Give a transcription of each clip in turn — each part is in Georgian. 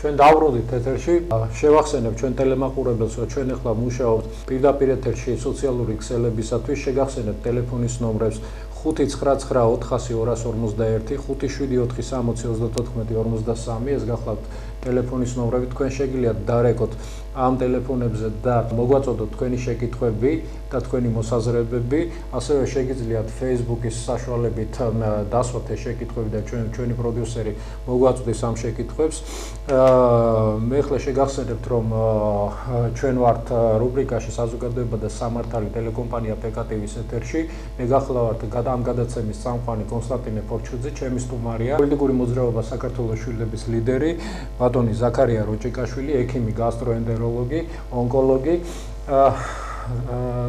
ჩვენ დავბრუნდით ეთერში. შევახსენებ ჩვენ ტელემაყურებელს, რომ ჩვენ ახლა მუშაობთ პირდაპირ ეთერში სოციალური ქსელებისათვის. შეგახსენებთ ტელეფონის ნომრებს 599-400-241, 574-60-34-53. ეს გახლავთ ტელეფონის ნომრები. თქვენ შეგიძლიათ დარეკოთ ამ ტელეფონებზე და მოგვაწოდოთ თქვენი შეკითხვები და თქვენი მოსაზრებები. ასევე შეგიძლიათ Facebook-ის საშუალებით დასვათ ეს შეკითხვები და ჩვენი პროდიუსერი მოგვაწოდეს ამ შეკითხვებს. მე ახლა შეგახსენებთ, რომ ჩვენ ვართ რუბრიკაში საზოგადოება და სამართალი ტელეკომპანია PKTV-ის ეთერში. მე გახლავართ ამ გადაცემის წამყვანი კონსტანტინე ფორჩუძე, ჩემი სტუმარია პოლიტიკური მოძრაობა საქართველოს შვილების ლიდერი ბატონი ზაქარია როჭიკაშვილი, ექიმი, გასტროენტეროლოგი, ონკოლოგი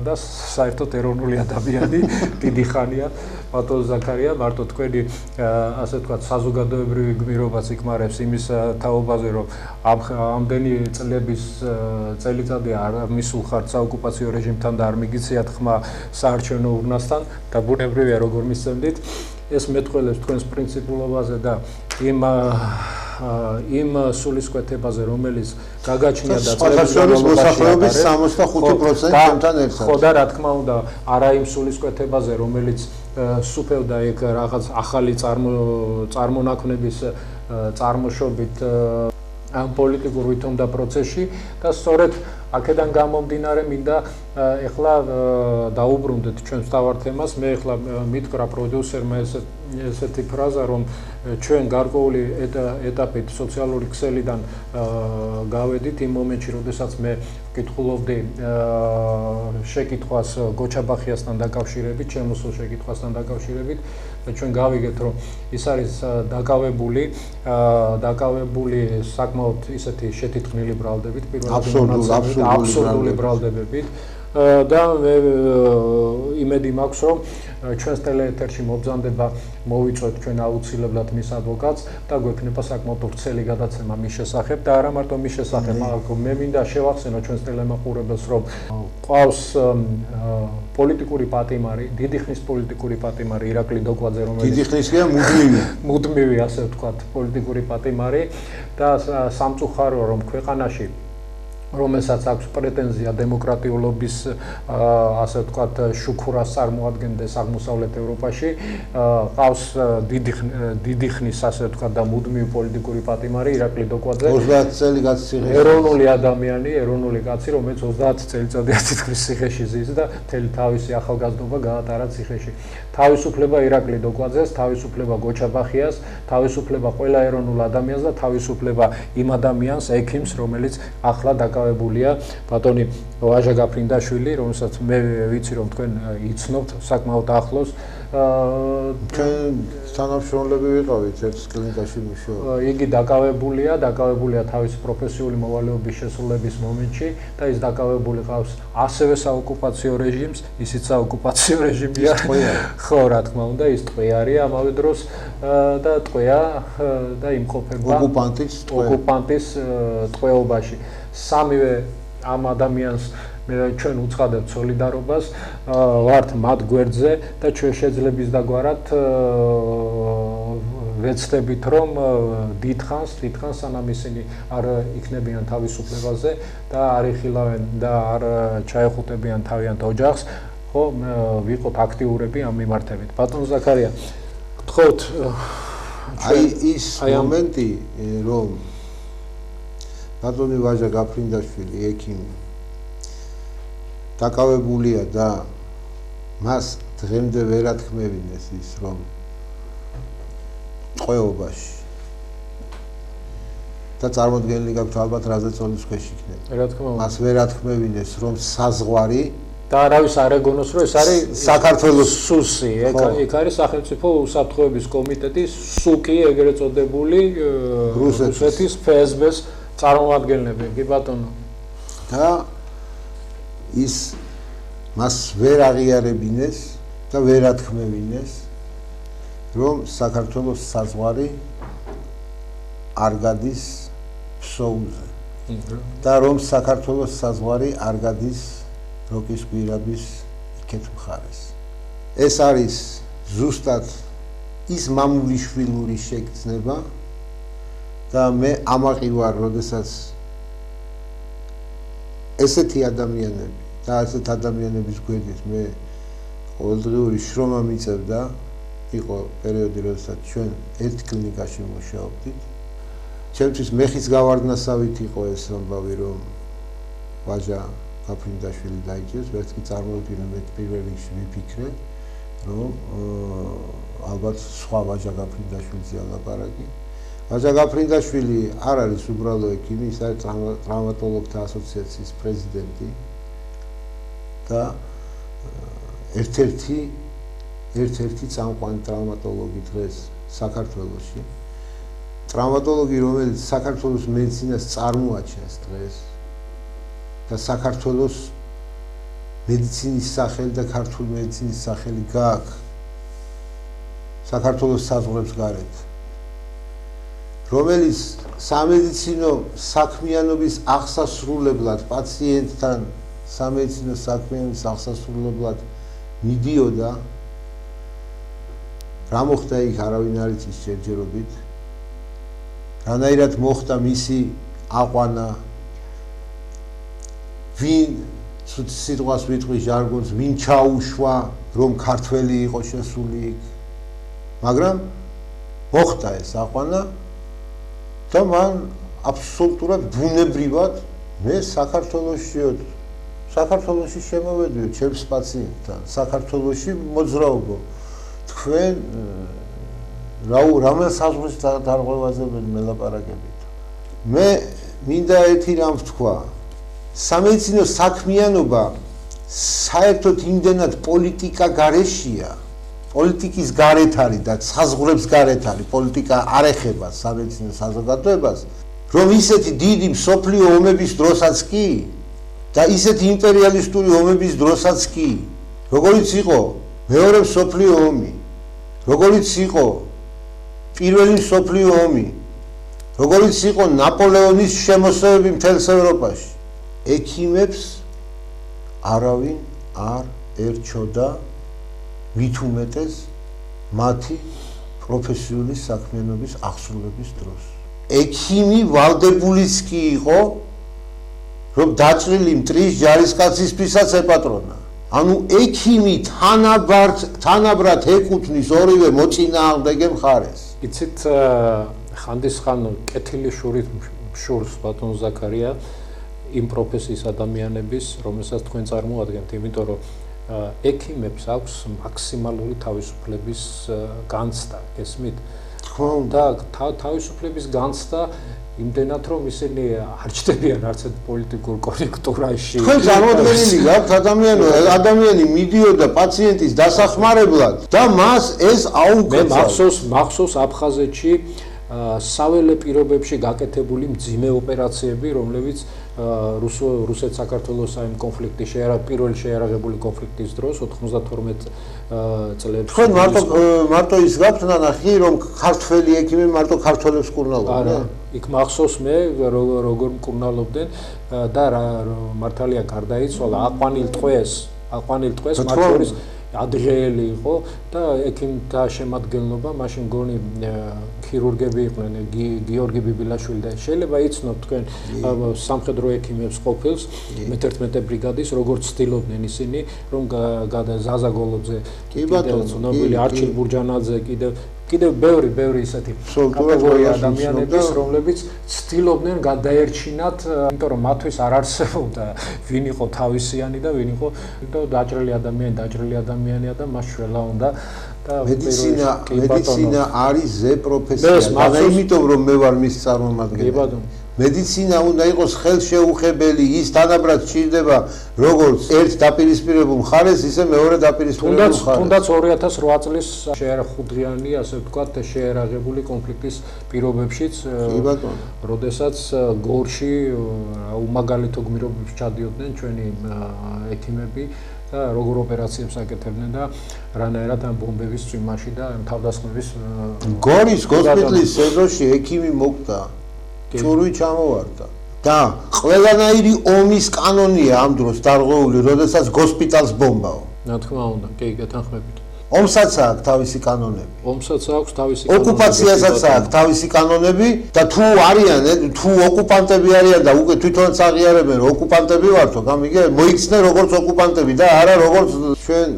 და საერთოდ ეროვნული ადამიანი. დიდი ხანია ბატონ ზაქარია, მარტო თქვენი ასე ვთქვათ საზოგადოებრივი გმირობაც იკმარებს იმის თაობაზე, რომ ამდენი წელიწადი არ მისულხართ საოკუპაციო რეჟიმთან და არ მიგიციათ ხმა საარჩევნო ურნასთან და ბუნებრივია როგორ მისცემდით. ეს მეტყველებს თქვენს პრინციპულობაზე და იმ სულისკვეთებაზე, რომელიც გაგაჩნია და წლების მოსახლეობის 65%-თან ერთად. ხო და რა თქმა უნდა, არა იმ სულისკვეთებაზე, რომელიც სუფევდა ეგ რაღაც ახალი წარმონაქმნების წარმოშობით ამ პოლიტიკურ ვითომდა პროცესში და სწორედ აქედან გამომდინარე მინდა ეხლა დაუბრუნდეთ ჩვენს თავარ თემას. მე ეხლა მითხრა პროდიუსერმა ესეთი ფრაზა, რომ ჩვენ გარკვეული ეტაპით სოციალური ქსელიდან გავედით იმ მომენტში, როდესაც მე ვკითხულობდი შეკითხვას გოჩაბახიასთან დაკავშირებით, ჩემოსულ შეკითხვასთან დაკავშირებით და ჩვენ გავიგეთ, რომ ის არის დაკავებული საკმაოდ ისეთი შეთითქმული ბრალდებით, აბსურდული ბრალდებებით. და მე იმედი მაქვს, რომ ჩვენს ტელეეთერში მობრძანდება მოვიწვევთ ჩვენ აუცილებლად მის ადვოკატს და გვექნება საკმაოდ ვრცელი გადაცემა მის შესახებ და არა მარტო მის შესახებ, მე მინდა შევახსენო ჩვენს ტელემაყურებელს, რომ ყავს პოლიტიკური პატიმარი, დიდი ხნის პოლიტიკური პატიმარი ირაკლი დოკვაძე, რომელიც დიდი ხნისია მუდმივი ასე ვთქვათ პოლიტიკური პატიმარი და სამწუხაროა, რომ ქვეყანაში რომელსაც აქვს პრეტენზია დემოკრატიულობის ასე ვთქვათ შუქურას წარმოადგენდეს აღმოსავლეთ ევროპაში, ყავს დიდი ხნის ასე ვთქვათ და მუდმივი პოლიტიკური პატიმარი ირაკლი დოკვაძე, 30 წელიწადის ციხეში, ეროვნული ადამიანი, ეროვნული კაცი, რომელიც 30 წელიწადია თითქმის ციხეში ზის და მთელი თავისი ახალგაზრდობა გაატარა ციხეში. თავისუფლება ირაკლი დოკვაძეს, თავისუფლება გოჩაბახიას, თავისუფლება ყველა ეროვნულ ადამიანს და თავისუფლება იმ ადამიანს, ექიმს, რომელიც ახლა დაკავებულია ბატონი ვაჟა გაფრინდაშვილი, რომელსაც მე ვიცი, რომ თქვენ იცნობთ საკმაოდ ახლოს. ჩვენ თანამშრომლები ვიყავით ერთ კლინიკაში მუშაობ. იგი დაკავებულია თავისი პროფესიული მოვალეობის შესრულების მომენტში და ის დაკავებული ყავს ასევე საოკუპაციო რეჟიმს, ისიც საოკუპაციო რეჟიმია. ხო, რა თქმა უნდა, ის ტყვიარია ამავე დროს და ტყვია და იმყოფება ოკუპანტის ტყვეობაში. სამივე ამ ადამიანს ჩვენ უცხადებთ სოლიდარობას, ვართ მათ გვერდზე და ჩვენ შეძლებს დაგვარად ვეცდებით, რომ დიდხანს სანამ ისინი არ იქნებიან თავისუფლებაზე და არ იხილავენ და არ ჩაეხუტებიან თავიანთ ოჯახს, ხო, ვიყოთ აქტიურები ამ მიმართებით. ბატონ ზაქარია, გთხოვთ ის მომენტი, რომ ბატონი ვაჟა გაფრინდაშვილი, ექიმი დაკავებულია და მას დღემდე ვერ ათქმევინეს ის, რომ ტყვეობაში და წარმოდგენილი გაქვთ ალბათ რაზე წონის ქვეშ იქნება. რა თქმა უნდა. მას ვერ ათქმევინეს, რომ საზღვარი და არავის არ ეგონოს, რომ ეს არის საქართველოს სუსი, ეგ არის სახელმწიფო უსაფრთხოების კომიტეტის სუკი, ეგრეთ წოდებული რუსეთის FSB-ს წარმომადგენლები, კი ბატონო. და ის მას ვერ აღიარებინეს და ვერ ათქმევინეს, რომ საქართველოს საზღვარი არ გადის ფსოუზე და რომ საქართველოს საზღვარი არ გადის როკის გვირაბის იქეთ მხარეს. ეს არის ზუსტად ის მამულიშვილური შეგრძნება და მე ამაყი ვარ, როდესაც ესეთი ადამიანები და ასეთ ადამიანების გვერდით მე ყოველდღიური შრომა მიწევდა, იყო პერიოდი, როდესაც ჩვენ ერთ კლინიკაში მუშაობდით. ჩემთვის მეხის გავარდნასავით იყო ეს ამბავი, რომ ვაჟა გაფრინდაშვილი დაიჭირეს, ვერც კი წარმოვიდგინე მე პირველ რიგში ვიფიქრე, რომ ალბათ სხვა ვაჟა გაფრინდაშვილზე ლაპარაკი. ვაჟა გაფრინდაშვილი არ არის უბრალო ექიმი, ის არის ტრავმატოლოგთა ასოციაციის პრეზიდენტი და ერთ-ერთი წამყვანი ტრავმატოლოგი დღეს საქართველოში. ტრავმატოლოგი, რომელიც საქართველოს მედიცინას წარმოაჩენს დღეს და საქართველოს მედიცინის სახელი და ქართული მედიცინის სახელი გააქვს საქართველოს საზღვრებს გარეთ, რომელიც სამედიცინო საქმიანობის აღსასრულებლად პაციენტთან სამედიცინო საქმიანობის აღსასრულებლად მიდიოდა, რა მოხდა იქ არავინ არ იცის ჯერჯერობით, რანაირად მოხდა მისი აყვანა, ვინ სიტყვას ვიტყვი ჟარგონს, ვინ ჩაუშვა, რომ ქართველი იყო შესული იქ, მაგრამ მოხდა ეს აყვანა და მან აბსოლუტურად ბუნებრივად მე საქართველოში შემოვედიო ჩემს პაციენტთან, საქართველოში მოძრაობო, თქვენ რამე საზღვრის დარღვევაზე მელაპარაკებით. მე მინდა ერთი რამ ვთქვა, სამედიცინო საქმიანობა საერთოდ იმდენად პოლიტიკა გარეშია, პოლიტიკის გარეთ არის და საზღვრებს გარეთ არის, პოლიტიკა არ ეხება სამედიცინო საზოგადოებას, რომ ისეთი დიდი მსოფლიო ომების დროსაც კი და ისეთი იმპერიალისტური ომების დროსაც კი, როგორიც იყო მეორე მსოფლიო ომი, როგორიც იყო პირველი მსოფლიო ომი, როგორიც იყო ნაპოლეონის შემოსევები მთელს ევროპაში, ექიმებს არავინ არ ერჩოდა მით უმეტეს მათი პროფესიული საქმიანობის აღსრულების დროს. ექიმი ვალდებულიც კი იყო, რომ დაჭრილი მტრის ჯარისკაცისთვისაც ეპატრონა. ანუ ექიმი თანაბრად ეკუთვნის ორივე მოწინააღმდეგე მხარეს. იცით, ხანდისხან კეთილი შურით შურს ბატონ ზაქარია იმ პროფესიის ადამიანების, რომელსაც თქვენ წარმოადგენთ, იმიტომ რომ ექიმებს აქვს მაქსიმალური თავისუფლების განცდა, გესმით? და თავისუფლების განცდა იმდენად, რომ ისინი არ ჩდებიან არც ერთ პოლიტიკურ კონიუნქტურაში. თქვენ წარმოადგენელი გაქვთ ადამიანი მიდიოდა პაციენტის დასახმარებლად და მას ეს აუკეცა. მახსოვს აფხაზეთში საველე პირობებში გაკეთებული მძიმე ოპერაციები, რომლებიც რუსეთ-საქართველოს აი კონფლიქტის პირველი შეიარაღებული კონფლიქტის დროს 92 წლებში. თქვენ მარტო ის გაქვთ ნანახი, რომ ქართველი ექიმი მარტო ქართველებს კურნალობდნენ? იქ მახსოვს მე როგორ მკურნალობდნენ და მართალია გარდაიცვალა აყვანილ ტყვეს მათ შორის ადრეელი იყო და ექიმთა შემადგენლობა მაშინ მგონი ქირურგები იყვნენ, გიორგი ბიბილაშვილი და შეიძლება იცნობ თქვენ სამხედრო ექიმებს ყოფილს მე-11 ბრიგადის როგორც ცდილობდნენ ისინი რომ ზაზა გოლოძე, ცნობილი არჩილ ბურჯანაძე, კიდევ ბევრი ისეთი კატეგორია ადამიანების, რომლებიც ცდილობდნენ გადაერჩინათ, იმიტომ რომ მათთვის არ არსებობდა ვინ იყო თავისიანი და ვინ იყო დაჭრილი ადამიანია და მას შველა უნდა და მედიცინა არის ზე პროფესია და იმიტომ რომ მე ვარ მის წარმომადგენელი. მედიცინა უნდა იყოს ხელშეუხებელი, ის თანაბრად სჭირდება როგორც ერთ დაპირისპირებულ მხარეს, ისე მეორე დაპირისპირებულ მხარეს. თუნდაც 2008 წლის შეერაღებული, ასე ვთქვათ, შეერაღებული კონფლიქტის პირობებშიც, როდესაც გორში უმაგალითო გმირობებში ჩადიოდნენ ჩვენი ექიმები და როგორ ოპერაციებს აკეთებდნენ და რანაირად ამ ბომბების წვიმაში და თავდასხმების გორის ჰოსპიტალის სეზონში ექიმი მოკვდა. ჭურვი ჩამოვარდა და ყველანაირი ომის კანონია ამ დროს დარღვეული, როდესაც ჰოსპიტალს ბომბაო. რა თქმა უნდა, კი, გეთანხმებით. ომსაც აქვს თავისი კანონები. ომსაც აქვს თავისი კანონები. ოკუპაციასაც აქვს თავისი კანონები და თუ არიან, თუ ოკუპანტები არიან და უკვე თვითონაც აღიარებენ რომ ოკუპანტები ვართო, გამიგე, მოიქცნენ როგორც ოკუპანტები და არა როგორც ჩვენ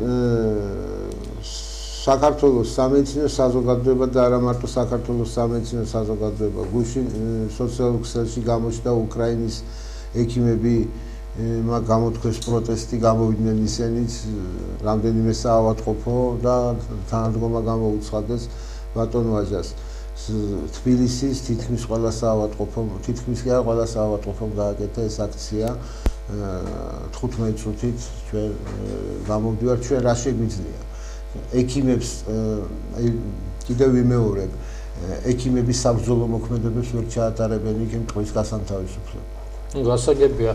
საქართველოს სამედიცინო საზოგადოება და არა მარტო საქართველოს სამედიცინო საზოგადოება, გუშინ სოციალურ ქსელში გამოჩნდა უკრაინის ექიმები გამოთქვეს პროტესტი, გამოვიდნენ ისინიც, რამდენიმე საავადმყოფო და თანადგომა გამოუცხადეს ბატონ ვაჟას. თბილისის თითქმის ყველა საავადმყოფომ, თითქმის კი არა ყველა საავადმყოფომ გააკეთა ეს აქცია 15 წუთით ჩვენ გამოვდივართ, ჩვენ რა შეგვიძლია. ექიმებს კიდევ ვიმეორებ, ექიმების საბრძოლო მოქმედებებს ვერ ჩაატარებენ იქ ტყვის გასანთავისუფლებლად. გასაგებია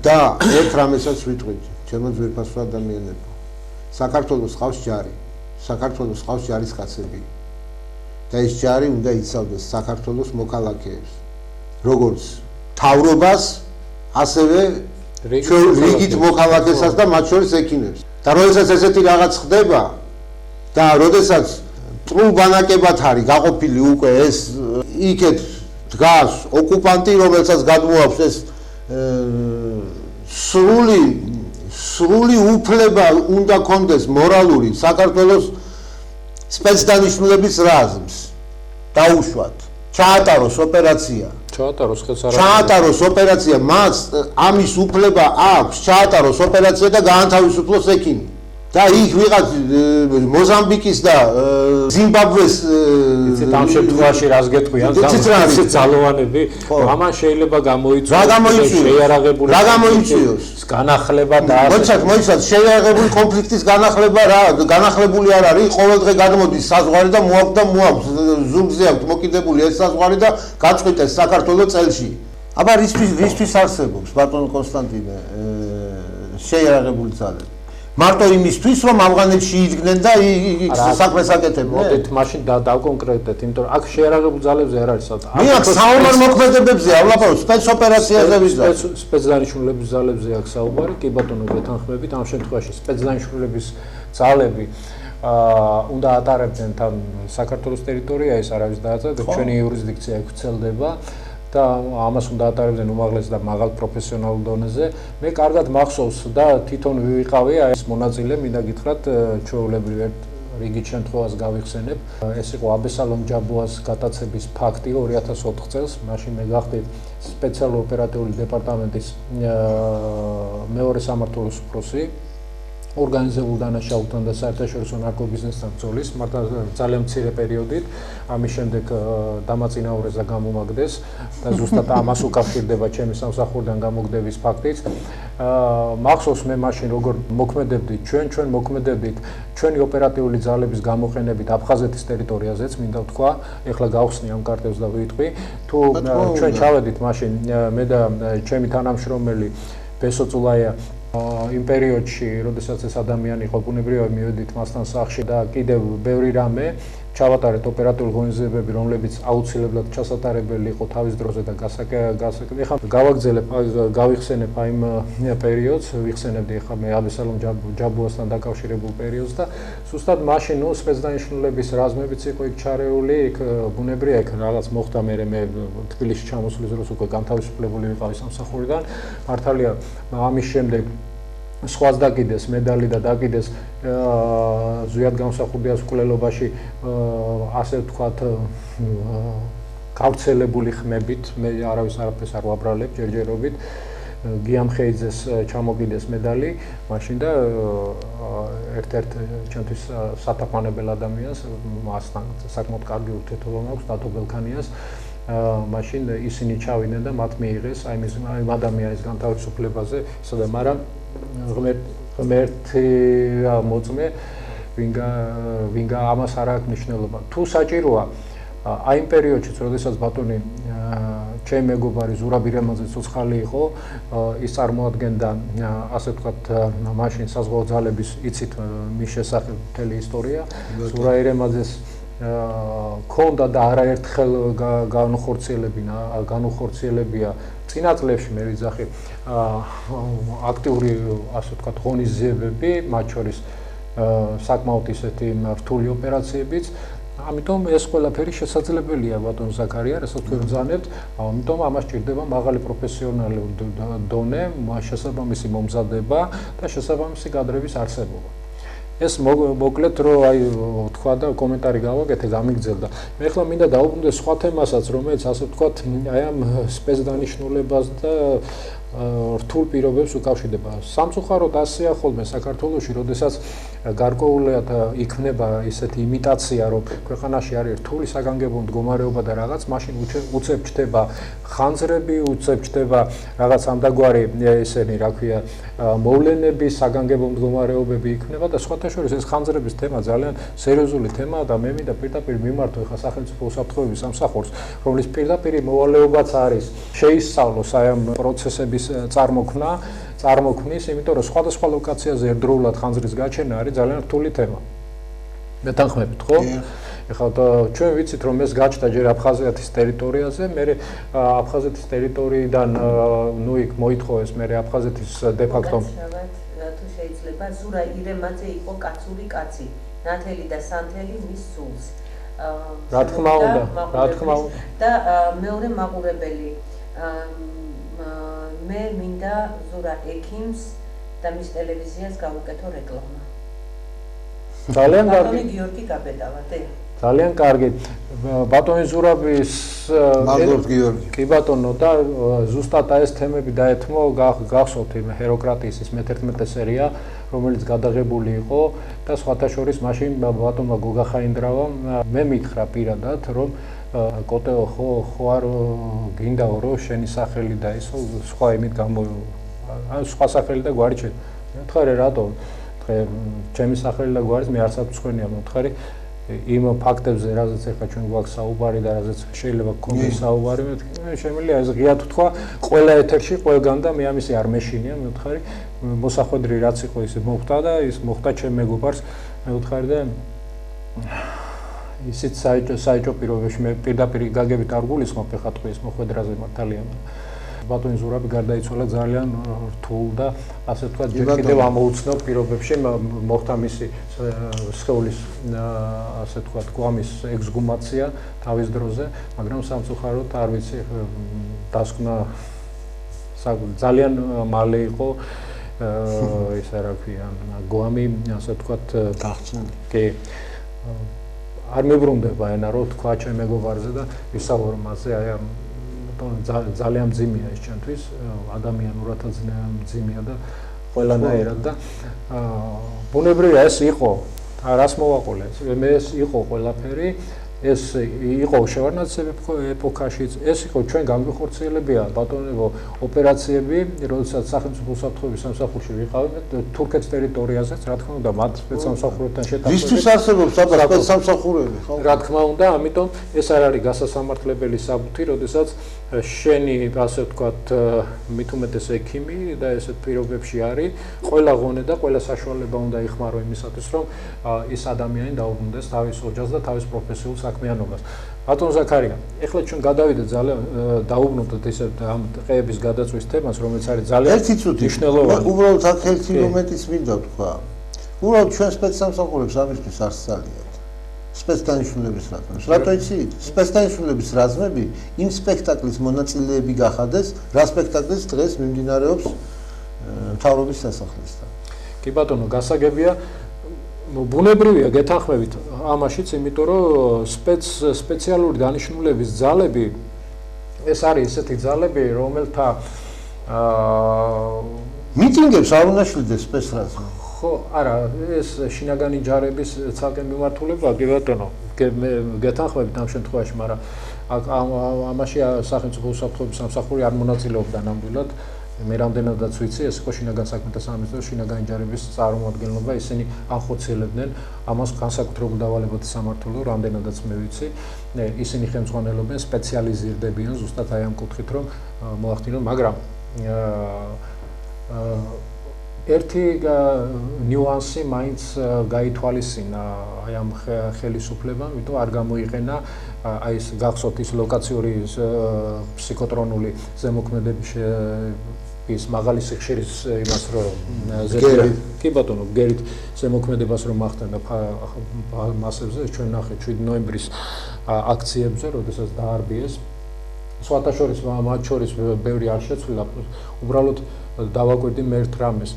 და ერთ რამესაც ვიტყვით, ჩემო ძვირფასო ადამიანებო. საქართველოს ყავს ჯარი, საქართველოს ყავს ჯარისკაცები. და ეს ჯარი უნდა იცავდეს საქართველოს მოქალაქეებს, როგორც თავრობას, ასევე რიგით მოქალაქესაც და მათ შორის ექიმებს. და როდესაც ესეთი რაღაც ხდება და როდესაც ტყულ ბანაკებად არის გაყოფილი უკვე ეს იქეთ დგას ოკუპანტი, რომელსაც გადმოაქვს ეს სრული უფლება უნდა კონდეს მორალური საქართველოს სპეცდანიშნულების რაზმს დაუშვათ, ჩაატაროს ოპერაცია. ჩაატაროს ოპერაცია, მას ამის უფლება აქვს, ჩაატაროს ოპერაცია და გაანთავისუფლოს ექიმი. და იქ ვიღაც მოზამბიკის და ზიმბაბვეს ამ შემთხვევაში რას გეტყვიან ძალოვანები, ამან შეიძლება გამოიწვიოს განახლება და მოიცათ შეიარაღებული კონფლიქტის განახლება რა, განახლებული არ არის, ყოველდღე გადმოდის საზღვარი და მოაქვს ზურგზე აქვს მოკიდებული ეს საზღვარი და გაწყვიტეს საქართველოს წელში. აბა რისთვის არსებობს ბატონო კონსტანტინე შეიარაღებული ძალები? მარტო იმისთვის რომ ავღანეთში იდგნენ და საქმეს აკეთებდნენ. მოდით მაშინ დავკონკრეტეთ, იმიტომ რომ აქ შეიარაღებულ ძალებზე არ არის საუბარი. მე აქ საომარ მოქმედებებზე ავლაპარაკობ, სპეცოპერაციაზე ვიზარ. სპეცდანიშნულების ძალებზე აქ საუბარი, კი ბატონო გეთანხმებით, ამ შემთხვევაში სპეცდანიშნულების ძალები უნდა ატარებდნენ თან საქართველოს ტერიტორიას, არავის დააწევს, ჩვენი იურისდიქცია იქ ვრცელდება. და ამას უნდა ატარებდნენ უმაღლეს და მაღალ პროფესიონალურ დონეზე. მე კარგად მახსოვს და თვითონ ვიყავი ეს მონაწილე, მინდა გითხრათ, ჩვეულებრივ ერთ რიგით შემთხვევას გავიხსენებ. ეს იყო აბესალომ ჯაბუას გატაცების ფაქტი 2004 წელს, მაშინ მე გახდი სპეციალური ოპერატიული დეპარტამენტის მეორე სამმართველოს უფროსი. ორგანიზებულ დანაშაულთან და საერთაშორისო ნარკობიზნესთან ბრძოლის, მართლა ძალიან მცირე პერიოდით, ამის შემდეგ დამაწინაურეს და გამომაგდეს და ზუსტად ამას უკავშირდება ჩემი სამსახურიდან გამოგდების ფაქტიც. მახსოვს მე მაშინ როგორ მოქმედებდით ჩვენ მოქმედებდით ჩვენი ოპერატიული ძალების გამოყენებით აფხაზეთის ტერიტორიაზეც, მინდა ვთქვა, ეხლა გავხსნი ამ კარტებს და ვიტყვი, თუ ჩვენ ჩავედით მაშინ მე და ჩემი თანამშრომელი ბესო წულაია იმ პერიოდში, როდესაც ეს ადამიანი იყო ბუნებრივად მივედით მასთან სახლში და კიდევ ბევრი რამე ჩავატარეთ ოპერატიული ღონისძიებები, რომლებიც აუცილებლად ჩასატარებელი იყო თავის დროზე და ეხლა გავაგრძელებ, გავიხსენებ აი იმ პერიოდს, ვიხსენებდი ეხლა მე აბესალომ ჯაბუასთან დაკავშირებულ პერიოდს და ზუსტად მაშინ სპეცდანიშნულების რაზმებიც იყო იქ ჩარეული, იქ ბუნებრივია იქ რაღაც მოხდა მე თბილისში ჩამოსulis დროს უკვე განთავისუფლებული ვიყავი სამსახურიდან, მართალია ამის შემდეგ სხვას დაკიდეს მედალი და დაკიდეს ზვიად გამსახურდიას მკვლელობაში ასე ვთქვათ გავრცელებული ხმებით, მე არავის არაფერს არ ვაბრალებ ჯერჯერობით, გიამხეიძეს ჩამოგიდეს მედალი, მაშინ და ერთ-ერთ ჩემთვის სათაყვანებელ ადამიანს, მასთან საკმაოდ კარგი ურთიერთობა მაქვს, დათო ბელქანიას, მაშინ ისინი ჩავიდნენ და მათ მიიღეს აი იმ ადამიანის განთავისუფლებაზე, ისე მაგრამ ღმერთი მოწმე, ვინგა ამას არ აქვს მნიშვნელობა. თუ საჭიროა აი იმ პერიოდშიც, როდესაც ბატონი ჩემი მეგობარი ზურაბ ირემაძე ცოცხალი იყო, ის წარმოადგენდა ასე ვთქვათ მაშინ საზღვაო ძალების იცით მის შესახებ მთელი ისტორია, ზურაბ ირემაძეს ქონდა და არაერთხელ განუხორციელებია წინა წლებში მე ვიძახი აქტიური ასე ვთქვათ ღონისძიებები, მათ შორის საკმაოდ ისეთი რთული ოპერაციებიც. ამიტომ ეს ყველაფერი შესაძლებელია ბატონ ზაქარია, რასაც თქვენ ბრძანებთ, ამიტომ ამას ჭირდება მაღალი პროფესიონალური დონე, შესაბამისი მომზადება და შესაბამისი კადრების არსებობა. ეს მოკლედ რომ აი თქვა და კომენტარი გავაკეთე, გამიგრძელდა. მე ახლა მინდა დავუბრუნდე სხვა თემასაც, რომელიც ასე ვთქვათ, აი ამ სპეცდანიშნულებას და რთულ პირობებს უკავშირდება. სამწუხაროდ ასეა ხოლმე საქართველოში, როდესაც გარკვეულად იქნება ისეთი იმიტაცია, რომ ქვეყანაში არის რთული საგანგებო მდგომარეობა და რაღაც, მაშინ უცებ ჩდება ხანძრები, უცებ ჩდება რაღაც ამდაგვარი ესენი, რა ქვია, მოვლენები, საგანგებო მდგომარეობები იქნება და სხვათა შორის ეს ხანძრების თემა ძალიან სერიოზული თემაა და მე მინდა პირდაპირ მიმართო ახლა სახელმწიფო უსაფრთხოების სამსახურს, რომლის პირდაპირ მოვალეობაც არის შეისწავლოს აი ამ პროცესების წარმოქმნის, იმიტომ რომ სხვადასხვა ლოკაციაზე ერთდროულად ხანძრის გაჩენა არის ძალიან რთული თემა. მეთანხმებით, ხო? ეხლა ჩვენ ვიცით რომ ეს გაჩნდა ჯერ აფხაზეთის ტერიტორიაზე, მე აფხაზეთის ტერიტორიიდან ნუ იქ მოითხოვეს მე აფხაზეთის დე ფაქტო თუ შეიძლება ზურა ირემაძე იყო კაცური კაცი, ნათელი და სანთელი მის სულს. რა თქმა უნდა. და მეორე მაყურებელი მე მინდა ზურა ექიმს და მის ტელევიზიას გავუკეთო რეკლამა. ძალიან კარგი. ბატონი გიორგი გაბედავადე. ძალიან კარგი. ბატონი ზურაბის მაგორ გიორგი. კი ბატონო და ზუსტად ეს თემები დაეთმო გახსოვთ იმ ჰეროკრატიის ის მე-11 სერია, რომელიც გადაღებული იყო და სხვათა შორის მაშინ ბატონმა გოგა ხაინდრავამ მე მითხრა პირადად რომ კოტეო ხო არ გინდაო რომ შენი სახელი და ისო სხვა იმით ან სხვა სახელი და გვარი ჩემ. მითხარი რატო? თქვი ჩემი სახელი და გვარი მე არც აფრთხენია მითხარი იმ ფაქტებზე, რაზეც ახლა ჩვენ გვაქვს საუბარი და რაზეც შეიძლება გქონდეს საუბარი, მე შემიძლია ეს ღიად ვთქვა ყველა ეთერში ყველგან და მე ამისი არ მეშინია, მე ვთხარი მოსახვედრი რაც იყო ისე მოხდა და ის მოხდა ჩემ მეგობარს, მე ვთხარი და ისიც საეჭო პირობებში მე პირდაპირ გაგებით არ გულისხმობ ახლა თქვის მოხვედრაზე მართალია. ბატონი ზურაბი გარდაიცვალა ძალიან რთულ და ასე ვთქვათ ჯერ კიდევ ამოუცნობ პირობებში მოხდა მისი სხეულის ასე ვთქვათ გვამის ექსგუმაცია თავის დროზე, მაგრამ სამწუხაროდ არ ვიცი დასკვნა ძალიან მალე იყო ისა რა ქვია გვამი ასე ვთქვათ გახსნა. კი არ მებრუნდება ენა რომ თქვა ჩემ მეგობარზე და ვისაუბრ მასზე აი ამ ძალიან მძიმეა ეს ჩვენთვის ადამიანურადაც მძიმეა და ყველანაირად და ბუნებრივია ეს იყო რას მოვაყოლე მე ეს იყო ყველაფერი ეს იყო შევარნაცებ ეპოქაშიც ეს იყო ჩვენ გამიხორციელებია ბატონებო ოპერაციები როდესაც სახელმწიფო უსაფრთხოების სამსახურში ვიყავით თურქეთის ტერიტორიაზეც რა თქმა უნდა მათ სპეცსამსახურებთან შეთანხმებით ვისთვის არსებობს აბა სპეცსამსახურები ხო რა თქმა უნდა ამიტომ ეს არ არის გასასამართლებელი საბუთი როდესაც შენი ასე ვთქვათ მით უმეტეს ექიმი და ესეთ პირობებში არის ყველა ღონე და ყველა საშუალება უნდა იხმარო იმისათვის რომ ის ადამიანი დაუბრუნდეს თავის ოჯახს და თავის პროფესიულ საქმიანობას. ბატონ ზაქარია, ეხლა ჩვენ გადავიდეთ ძალიან დაუბრუნდეთ ისე ამ ტყეების გადაწვის თემას, რომელიც არის ძალიან მნიშვნელოვანი. უბრალოდ აქ ერთი მომენტიც მინდა ვთქვა. უბრალოდ ჩვენ სპეცსამსახურებს ამისთვის არ სწალიათ. სპეცდანიშნულების რაზმებს. რატო იცით? სპეცდანიშნულების რაზმები იმ სპექტაკლის მონაწილეები გახადეს, რა სპექტაკლის დღეს მიმდინარეობს მთავრობის სასახლესთან. კი ბატონო, გასაგებია ბუნებრივია გეთანხმებით ამაშიც, იმიტომ რომ სპეციალური დანიშნულების ძალები ეს არის ესეთი ძალები, რომელთა მიტინგებს არ უნდა შლიდეს სპეცრაზმი. ხო, არა, ეს შინაგანი ჯარების ცალკე მიმართულებაა, კი ბატონო, მე გეთანხმებით ამ შემთხვევაში, მაგრამ ამაში სახელმწიფო უსაფრთხოების სამსახური არ მონაწილეობდა ნამდვილად. მე რამდენადაც ვიცი, ეს იყო შინაგან საქმეთა სამინისტროს შინაგანი ჯარების წარმომადგენლობა, ისინი ახორციელებდნენ ამას განსაკუთრებულ დავალებათა სამმართველო, რამდენადაც მე ვიცი, ისინი ხელმძღვანელობენ, სპეციალიზირდებიან ზუსტად აი ამ კუთხით, რომ მოახდინონ, მაგრამ ერთი ნიუანსი მაინც გაითვალისწინა აი ამ ხელისუფლებამ, იმიტომ არ გამოიყენა აი ეს გახსოვთ ის ლოკაციური ფსიქოტრონული ზემოქმედების ის მაღალი სიხშირის იმას რომ კი ბატონო გერით ზემოქმედებას რომ ახდენდა მასებზე ჩვენ ნახეთ 7 ნოემბრის აქციებზე, როდესაც დაარბიეს სხვათა შორის მათ შორის ბევრი არ შეცვლილა, უბრალოდ დავაკვირდი მე ერთ რამეს.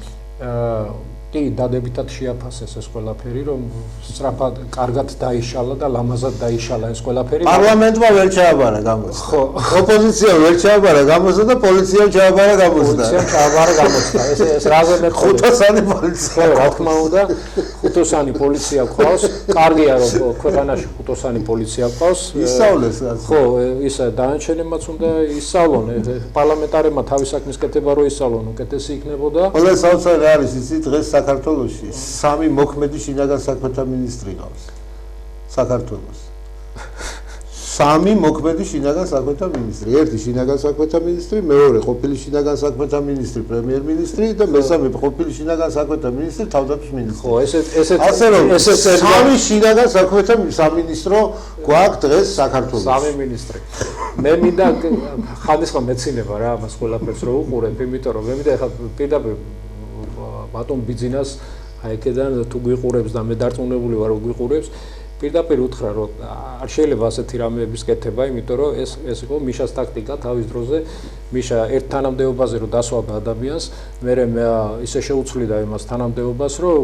კი, დადებითად შეაფასეს ეს ყველაფერი, რომ სწრაფად, კარგად დაიშალა და ლამაზად დაიშალა ეს ყველაფერი. პარლამენტმა ვერ ჩააბარა გამოსდა. ხო, ოპოზიციამ ვერ ჩააბარა გამოსდა და პოლიციამ ჩააბარა გამოსდა. პოლიციამ ჩააბარა გამოსდა. ეს რაზე მეტყველება. ხუთოსანი პოლიცია. ხო, რა თქმა უნდა, ხუთოსანი პოლიცია ყავს. კარგია რომ ქვეყანაში ხუთოსანი პოლიცია ყავს. ისწავლეს რა. ხო, ისა დანარჩენებმაც უნდა ისწავლონ. პარლამენტარებმა თავის საქმის კეთება რო ისწავლონ, უკეთესი იქნებოდა. ყველა საოცარი არის ისი დღეს საქართველოში 3 მოქმედი შინაგან საქმეთა მინისტრი ყავს საქართველოს 3 მოქმედი შინაგან საქმეთა მინისტრი ერთი შინაგან საქმეთა მინისტრი მეორე ყოფილი შინაგან საქმეთა მინისტრი პრემიერ-მინისტრი და მესამე ყოფილი შინაგან საქმეთა მინისტრი თავდაცვის მინისტრი ხო ესე 3 შინაგან საქმეთა სამინისტრო გვაქვს დღეს საქართველოს 3 მინისტრი მე მინდა ხალხმა მეცინება რა ამას ყველაფერს რო უყურებ იმიტომ რომ მე მინდა ახლა პირდაპირ ბატონ ბიძინას აი აქედან თუ გვიყურებს და მე დარწმუნებული ვარ რომ გვიყურებს პირდაპირ უთხრა რომ არ შეიძლება ასეთი რამეების კეთება იმიტომ რომ ეს იყო მიშას ტაქტიკა თავის დროზე მიშა ერთ თანამდებობაზე რომ დასვავდა ადამიანს მე ისე შეუცვლიდა იმას თანამდებობას რომ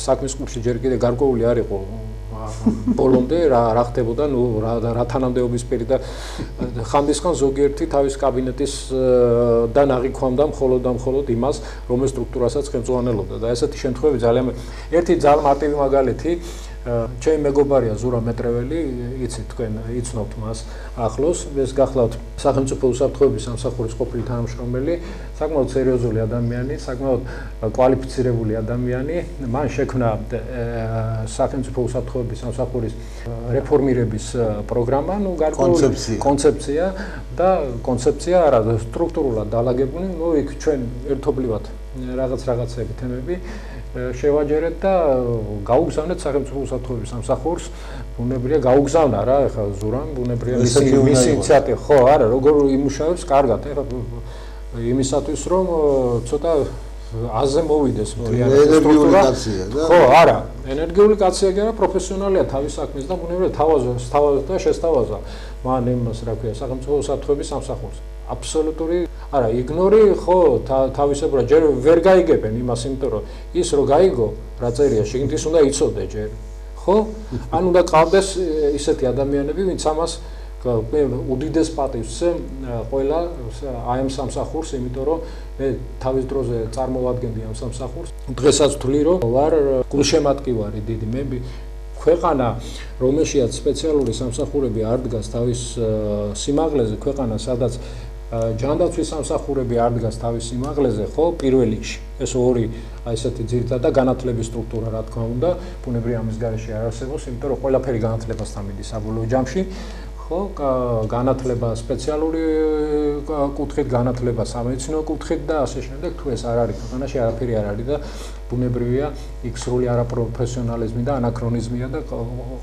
საქმის კურსი ჯერ კიდე გარკვეული არ იყო ბოლომდე რა ხდებოდა ნუ რა თანამდებობის პირი და ხანდისხან ზოგიერთი თავის კაბინეტის და აღიქვამდა მხოლოდ იმას რომ ეს სტრუქტურასაც ხელმძღვანელობდა და ესეთი შემთხვევები ძალიან ერთი ძალიან მარტივი მაგალითი ჩემი მეგობარია ზურა მეტრეველი იცით თქვენ იცნობთ მას ახლოს ეს გახლავთ სახელმწიფო უსაფრთხოების სამსახურის ყოფილი თანამშრომელი საკმაოდ სერიოზული ადამიანი საკმაოდ კვალიფიცირებული ადამიანი მან შექმნა სახელმწიფო უსაფრთხოების სამსახურის რეფორმირების პროგრამა ნუ გარკვეული კონცეფცია და კონცეფცია არა სტრუქტურულად დალაგებული ნუ იქ ჩვენ ერთობლივად რაღაცები თემები შევაჯერეთ და გაუგზავნეთ სახელმწიფო უსაფრთხოების სამსახურს ბუნებრივია გაუგზავნა რა ეხლა ზურამ ბუნებრივია მისი ინიციატივა ხო არა როგორ იმუშავებს კარგად ეხლა იმისათვის რომ ცოტა აზე მოვიდეს ენერგიული კაცია და ხო არა ენერგიული კაცია კი არა პროფესიონალია თავის საქმის და ბუნებრივია თავაზა და შესთავაზა მან იმას რა ქვია სახელმწიფო უსაფრთხოების სამსახურს აბსოლუტური არა იგნორი ხო თავისებურად ჯერ ვერ გაიგებენ იმას იმიტომ რომ ის რო გაიგო რა წერია შიგნით ის უნდა იცოდე ჯერ ხო ან უნდა ყავდეს ისეთი ადამიანები ვინც ამას უდიდეს პატივს ყველა აი ამ სამსახურს იმიტომ რომ მე თავის დროზე წარმოვადგენდი ამ სამსახურს დღესაც ვთვლი რომ ვარ გულშემატკივარი დიდი მე ქვეყანა რომელშიაც სპეციალური სამსახურები არ დგას თავის სიმაღლეზე ქვეყანა სადაც ჯანდაცვის სამსახურები არ დგას თავის სიმაღლეზე, ხო, პირველ რიგში. ეს ორი აი ესეთი ძირითადი განათლების სტრუქტურა, რა თქმა უნდა, ბუნებრივია ამის გარეშე არ არსებობს, იმიტომ რომ ყველაფერი განათლებასთან მიდის საბოლოო ჯამში. ხო, განათლება სპეციალური კუთხით, განათლება სამედიცინო კუთხით და ასე შემდეგ, თუ ეს არ არის, ქვეყანაში არაფერი არ არის და ბუნებრივია იქ სრული არაპროფესიონალიზმი და ანაქრონიზმია და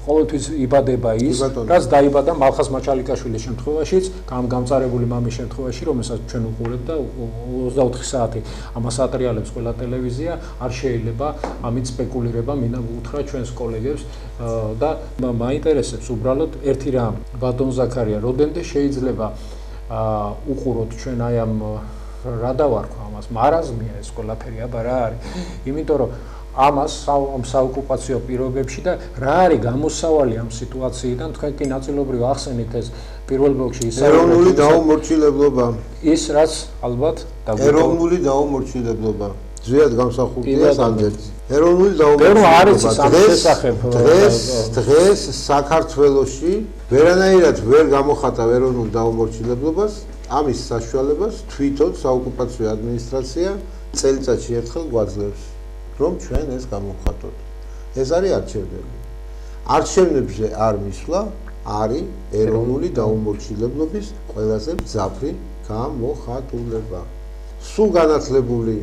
ყოველთვის იბადება ის, რაც დაიბადა მალხაზ მაჩალიკაშვილის შემთხვევაშიც, გამწარებული მამის შემთხვევაში, რომელსაც ჩვენ უყურებთ და 24 საათი ამას ატრიალებს ყველა ტელევიზია, არ შეიძლება ამით სპეკულირება, მინდა უთხრა ჩვენს კოლეგებს და მაინტერესებს უბრალოდ ერთი რამ, ბატონ ზაქარია, რამდენდე შეიძლება უყუროთ ჩვენ აი ამ რა დავარქვა ამას მარაზმია ეს ყველაფერი აბა რა არის იმიტომ რომ ამას საოკუპაციო პირობებში და რა არის გამოსავალი ამ სიტუაციიდან თქვენ კი ნაწილობრივ ახსენით ეს პირველ ბლოკში ის ეროვნული დაუმორჩილებლობა ის რაც ალბათ ეროვნული დაუმორჩილებლობა ზეად გამსახურდია სამდერცი ეროვნული დაუმორჩილებლობა დღეს საქართველოში ვერანაირად ვერ გამოხატავ ეროვნულ დაუმორჩილებლობას ამის საშუალებას თვითონ საოკუპაციო ადმინისტრაცია წელიწადში ერთხელ გვაძლევს რომ ჩვენ ეს გამოვხატოთ ეს არის არჩევნები არჩევნებზე არ მისვლა არის ეროვნული დაუმორჩილებლობის ყველაზე მძაფრი გამოხატულება სულ განათლებული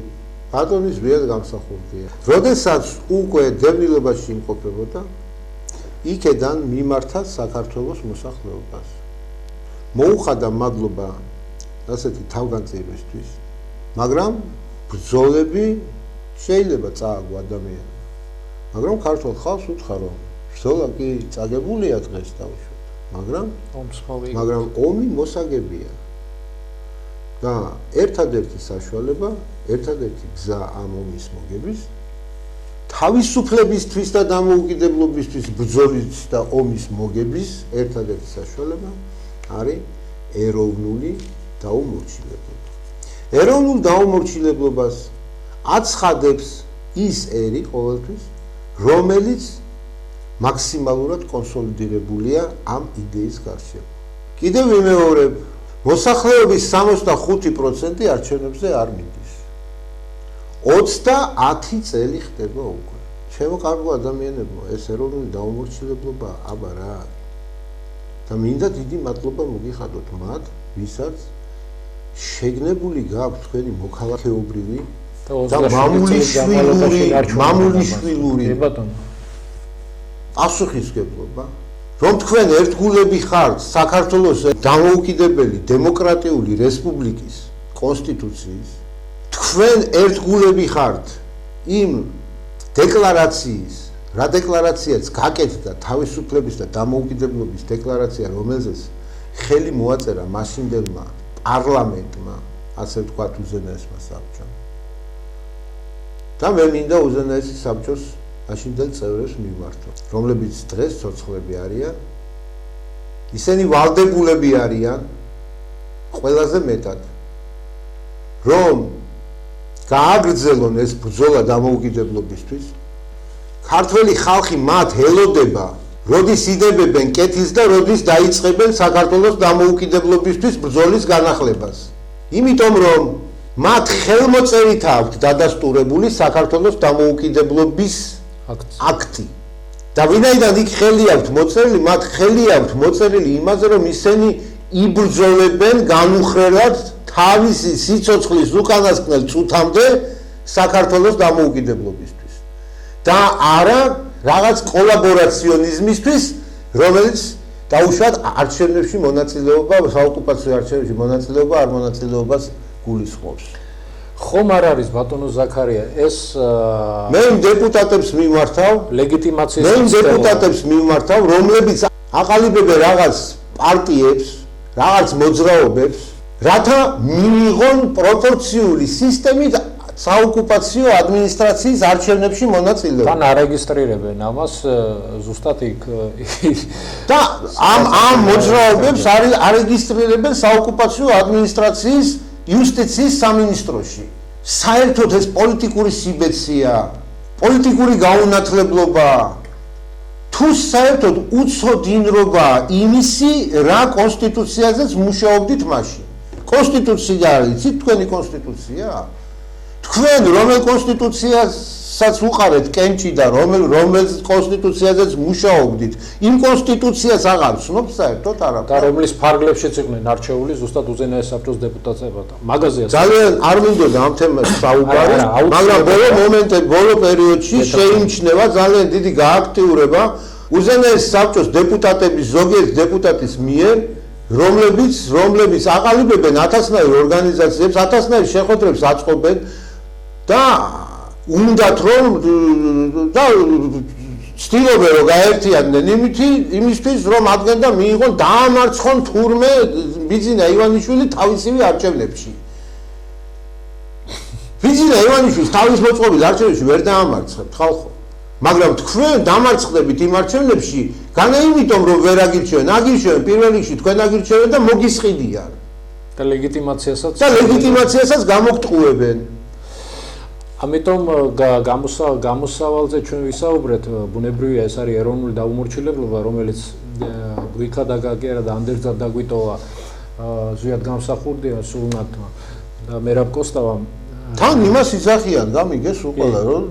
ბატონის ზვიად გამსახურდია. როდესაც უკვე დევნილობაში იმყოფებოდა, იქედან მიმართა საქართველოს მოსახლეობას. მოუხადა მადლობა ასეთი თავგანწირვისთვის, მაგრამ ბრძოლები შეიძლება წააგო ადამიანს. მაგრამ ქართულ ხალხს უთხრა, რომ ბრძოლა კი წაგებულია დღეს დავუშვათ, მაგრამ ომი მოსაგებია. და ერთადერთი საშუალება, ერთადერთი გზა ამ ომის მოგების, თავისუფლებისთვის და დამოუკიდებლობისთვის ბრძოლის და ომის მოგების ერთადერთი საშუალება არის ეროვნული დაუმორჩილებლობა. ეროვნულ დაუმორჩილებლობას აცხადებს ის ერი ყოველთვის, რომელიც მაქსიმალურად კონსოლიდირებულია ამ იდეის გარშემო. კიდევ ვიმეორებ, მოსახლეობის 65% არჩევნებზე არ მიდის. 30 წელი ხდება უკვე. ჩემო კარგო ადამიანებო, ეს ეროვნული დაუმორჩილებლობა აბა რა არის? და მინდა დიდი მადლობა მოგიხადოთ მათ, ვისაც შეგნებული გაქვთ თქვენი მოქალაქეობრივი და მამულიშვილური პასუხისმგებლობა, რომ თქვენ ერთგულები ხართ საქართველოს დამოუკიდებელი დემოკრატიული რესპუბლიკის კონსტიტუციის, თქვენ ერთგულები ხართ იმ დეკლარაციის, რა დეკლარაციაც გაკეთდა თავისუფლების და დამოუკიდებლობის დეკლარაცია, რომელზეც ხელი მოაწერა მაშინდელმა პარლამენტმა, ასე ვთქვათ, უზენაესმა საბჭომ. და მე მინდა უზენაესი საბჭოს მაშინდელ წევრებს მიმართო, რომლებიც დღეს ცოცხლები არიან, ისინი ვალდებულები არიან ყველაზე მეტად, რომ გააგრძელონ ეს ბრძოლა დამოუკიდებლობისთვის. ქართველი ხალხი მათ ელოდება, როდის იდებებენ კეთილს და როდის დაიწყებენ საქართველოს დამოუკიდებლობისთვის ბრძოლის განახლებას. იმიტომ რომ მათ ხელმოწერით აქვთ დადასტურებული საქართველოს დამოუკიდებლობის აქტი. და ვინაიდან იქ ხელი აქვთ მოწერილი, მათ ხელი აქვთ მოწერილი იმაზე, რომ ისინი იბრძოლებენ განუხრელად თავისი სიცოცხლის უკანასკნელ წუთამდე საქართველოს დამოუკიდებლობისთვის. და არა რაღაც კოლაბორაციონიზმისთვის, რომელიც დაუშვათ არჩევნებში მონაწილეობა, საოკუპაციო არჩევნებში მონაწილეობა არ მონაწილეობას გულისხმობს. ხომ არ არის ბატონო ზაქარია ეს მე დეპუტატებს მიმართავ ლეგიტიმაციის მე დეპუტატებს მიმართავ, რომლებიც აყალიბებენ რაღაც პარტიებს, რაღაც მოძრაობებს, რათა მიიღონ პროპორციული სისტემით საოკუპაციო ადმინისტრაციის არჩევნებში მონაწილეობა. თან არეგისტრირებენ ამას ზუსტად იქ და ამ მოძრაობებს არეგისტრირებენ საოკუპაციო ადმინისტრაციის იუსტიციის სამინისტროში. საერთოდ ეს პოლიტიკური სიბეცია, პოლიტიკური გაუნათლებლობა, თუ საერთოდ უცოდინრობა იმისი, რა კონსტიტუციაზეც მუშაობდით მაშინ. კონსტიტუცია არის, თქვენი კონსტიტუცია? თქვენ რომელ კონსტიტუციასაც უყარეთ კენჭი და რომელ კონსტიტუციაზეც მუშაობდით, იმ კონსტიტუციას აღარ ცნობთ საერთოდ არა. და რომლის ფარგლებშიც იყვნენ არჩეული ზუსტად უზენაეს საბჭოს დეპუტატებად. მაგაზია ძალიან არ მინდოდა ამ თემას საუბარი, მაგრამ ბოლო პერიოდში შეიმჩნევა ძალიან დიდი გააქტიურება უზენაეს საბჭოს დეპუტატების ზოგიერთ დეპუტატის მიერ, რომლებიც აყალიბებენ ათასნაირ ორგანიზაციებს, ათასნაირ შეხვედრებს აწყობენ და უნდათ რომ და ცდილობენ რომ გაერთიანდნენ იმისთვის რომ ადგენ და მიიღონ დაამარცხონ თურმე ბიძინა ივანიშვილი თავისივე არჩევნებში. ბიძინა ივანიშვილს თავის მოწყობილ არჩევნებში ვერ დაამარცხებთ ხალხო. მაგრამ თქვენ დამარცხდებით იმ არჩევნებში განა იმიტომ რომ ვერ აგირჩევენ, აგირჩევენ პირველ რიგში თქვენ აგირჩევენ და მოგისყიდიან. და ლეგიტიმაციასაც გამოგტყუებენ. ამიტომ გამოსავალზე ჩვენ ვისაუბრეთ, ბუნებრივია ეს არის ეროვნული დაუმორჩილებლობა, რომელიც გვიქა დაგაკერა და ანდერძად დაგვიტოვა ზვიად გამსახურდია სულნათმა და მერაბ კოსტავამ. თან იმას იზახიან, გამიგეს უყოლა რომ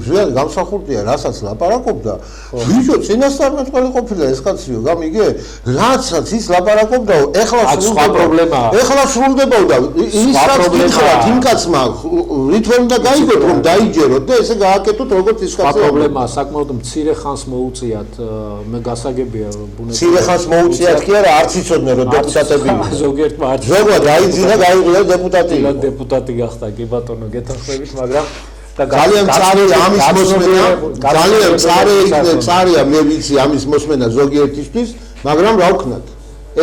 ზუსტად გამსახურდია, რასაც ლაპარაკობდა, ბიჭო წინასწარმეტყველი ყოფილა ეს კაციო, გამიგე? რაცაც ის ლაპარაკობდაო, ეხლა სრულდებაო და ისაც გითხრათ იმ კაცმა, რითქმა უნდა გაიგოთ რომ დაიჯეროთ და ესე გააკეთოთ როგორც ის კაცი. პრობლემაა, საკმაოდ მცირე ხანს მოუწიათ, მე გასაგებია ბუნებრივად. მცირე ხანს მოუწიათ კი არა, არც იცოდნენ რომ დეპუტატები იყვნენ. ზოგიერთმა არც ზოგადად დაიძინა, გაიღვიძა დეპუტატი. დეპუტატი გახდა კი ბატონო, გეთანხმებით, მაგრამ ძალიან მწარეა ამის მოსმენა, ძალიან მწარეა მე ვიცი ამის მოსმენა ზოგიერთისთვის, მაგრამ რა ვქნათ?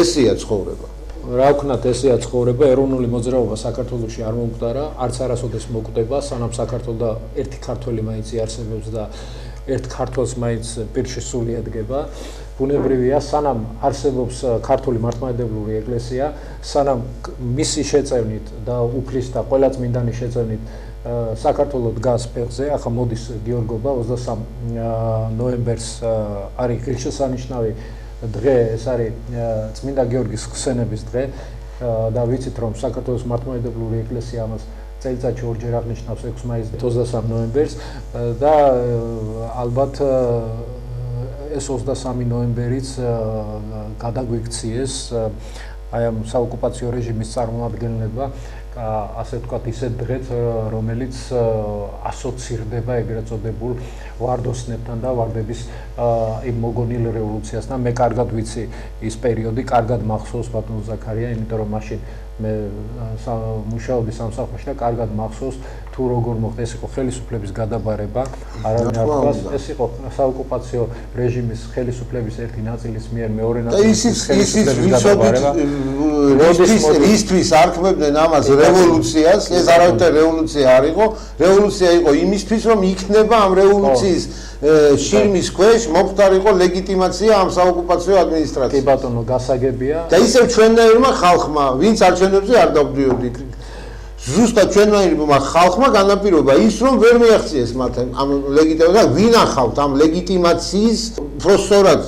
ესეა ცხოვრება. რა ვქნათ, ესეა ცხოვრება, ეროვნული მოძრაობა საქართველოში არ მომკვდარა, არც არასოდეს მოკვდება, სანამ საქართველოს და ერთი ქართველი მაინც იარსებებს და ერთ ქართველს მაინც პირში სული ედგება. ბუნებრივია, სანამ არსებობს ქართული მართლმადიდებლური ეკლესია, სანამ მისი შეწევნით და უფლის და ყველა წმინდანის შეწევნით საქართველოს დგას ფეხზე, ახლა მოდის გიორგობა 23 ნოემბერს არის ღირსშესანიშნავი დღე, ეს არის წმინდა გიორგის ხსენების დღე და ვიცით რომ საქართველოს მართლმადიდებლური ეკლესია ამას წელიწადში ორჯერ აღნიშნავს 6 მაისს და 23 ნოემბერს და ალბათ ეს 23 ნოემბერიც გადაგვიქციეს აი ამ საოკუპაციო რეჟიმის წარმომადგენლებმა ასე ვთქვათ ისეთ დღეთ რომელიც ასოცირდება ეგრეთ წოდებულ ვარდოსნებთან და ვარდების იმ მოგონილ რევოლუციასთან. მე კარგად ვიცი ის პერიოდი, კარგად მახსოვს ბატონ ზაქარია, იმიტომ რომ მაშინ მე მუშაობდი სამსახურში და კარგად მახსოვს თუ როგორ მოხდა, ეს იყო ხელისუფლების გადაბარება, არავინ არ თქვას, ეს იყო საოკუპაციო რეჟიმის ხელისუფლების ერთი ნაწილის მიერ მეორე ნაწილის ხელისუფლების გადაბარება. ისთვის არქმევდნენ ამას რევოლუციას, ეს არავითარი რევოლუცია არ იყო, რევოლუცია იყო იმისთვის, რომ იქნება ამ რევოლუციის შირმის ქვეშ მომხდარიყო ლეგიტიმაცია ამ საოკუპაციო ადმინისტრაციას. კი ბატონო, გასაგებია. და ისევ ჩვენნაირმა ხალხმა, ვინც არჩევნებზე არ დავდიოდით. ზუსტად ჩვენნაირმა ხალხმა განაპირობა ის, რომ ვერ მიაღწიეს მათ ამ ლეგიტიმაციას და ვინ ახავთ ამ ლეგიტიმაციის პროსტორად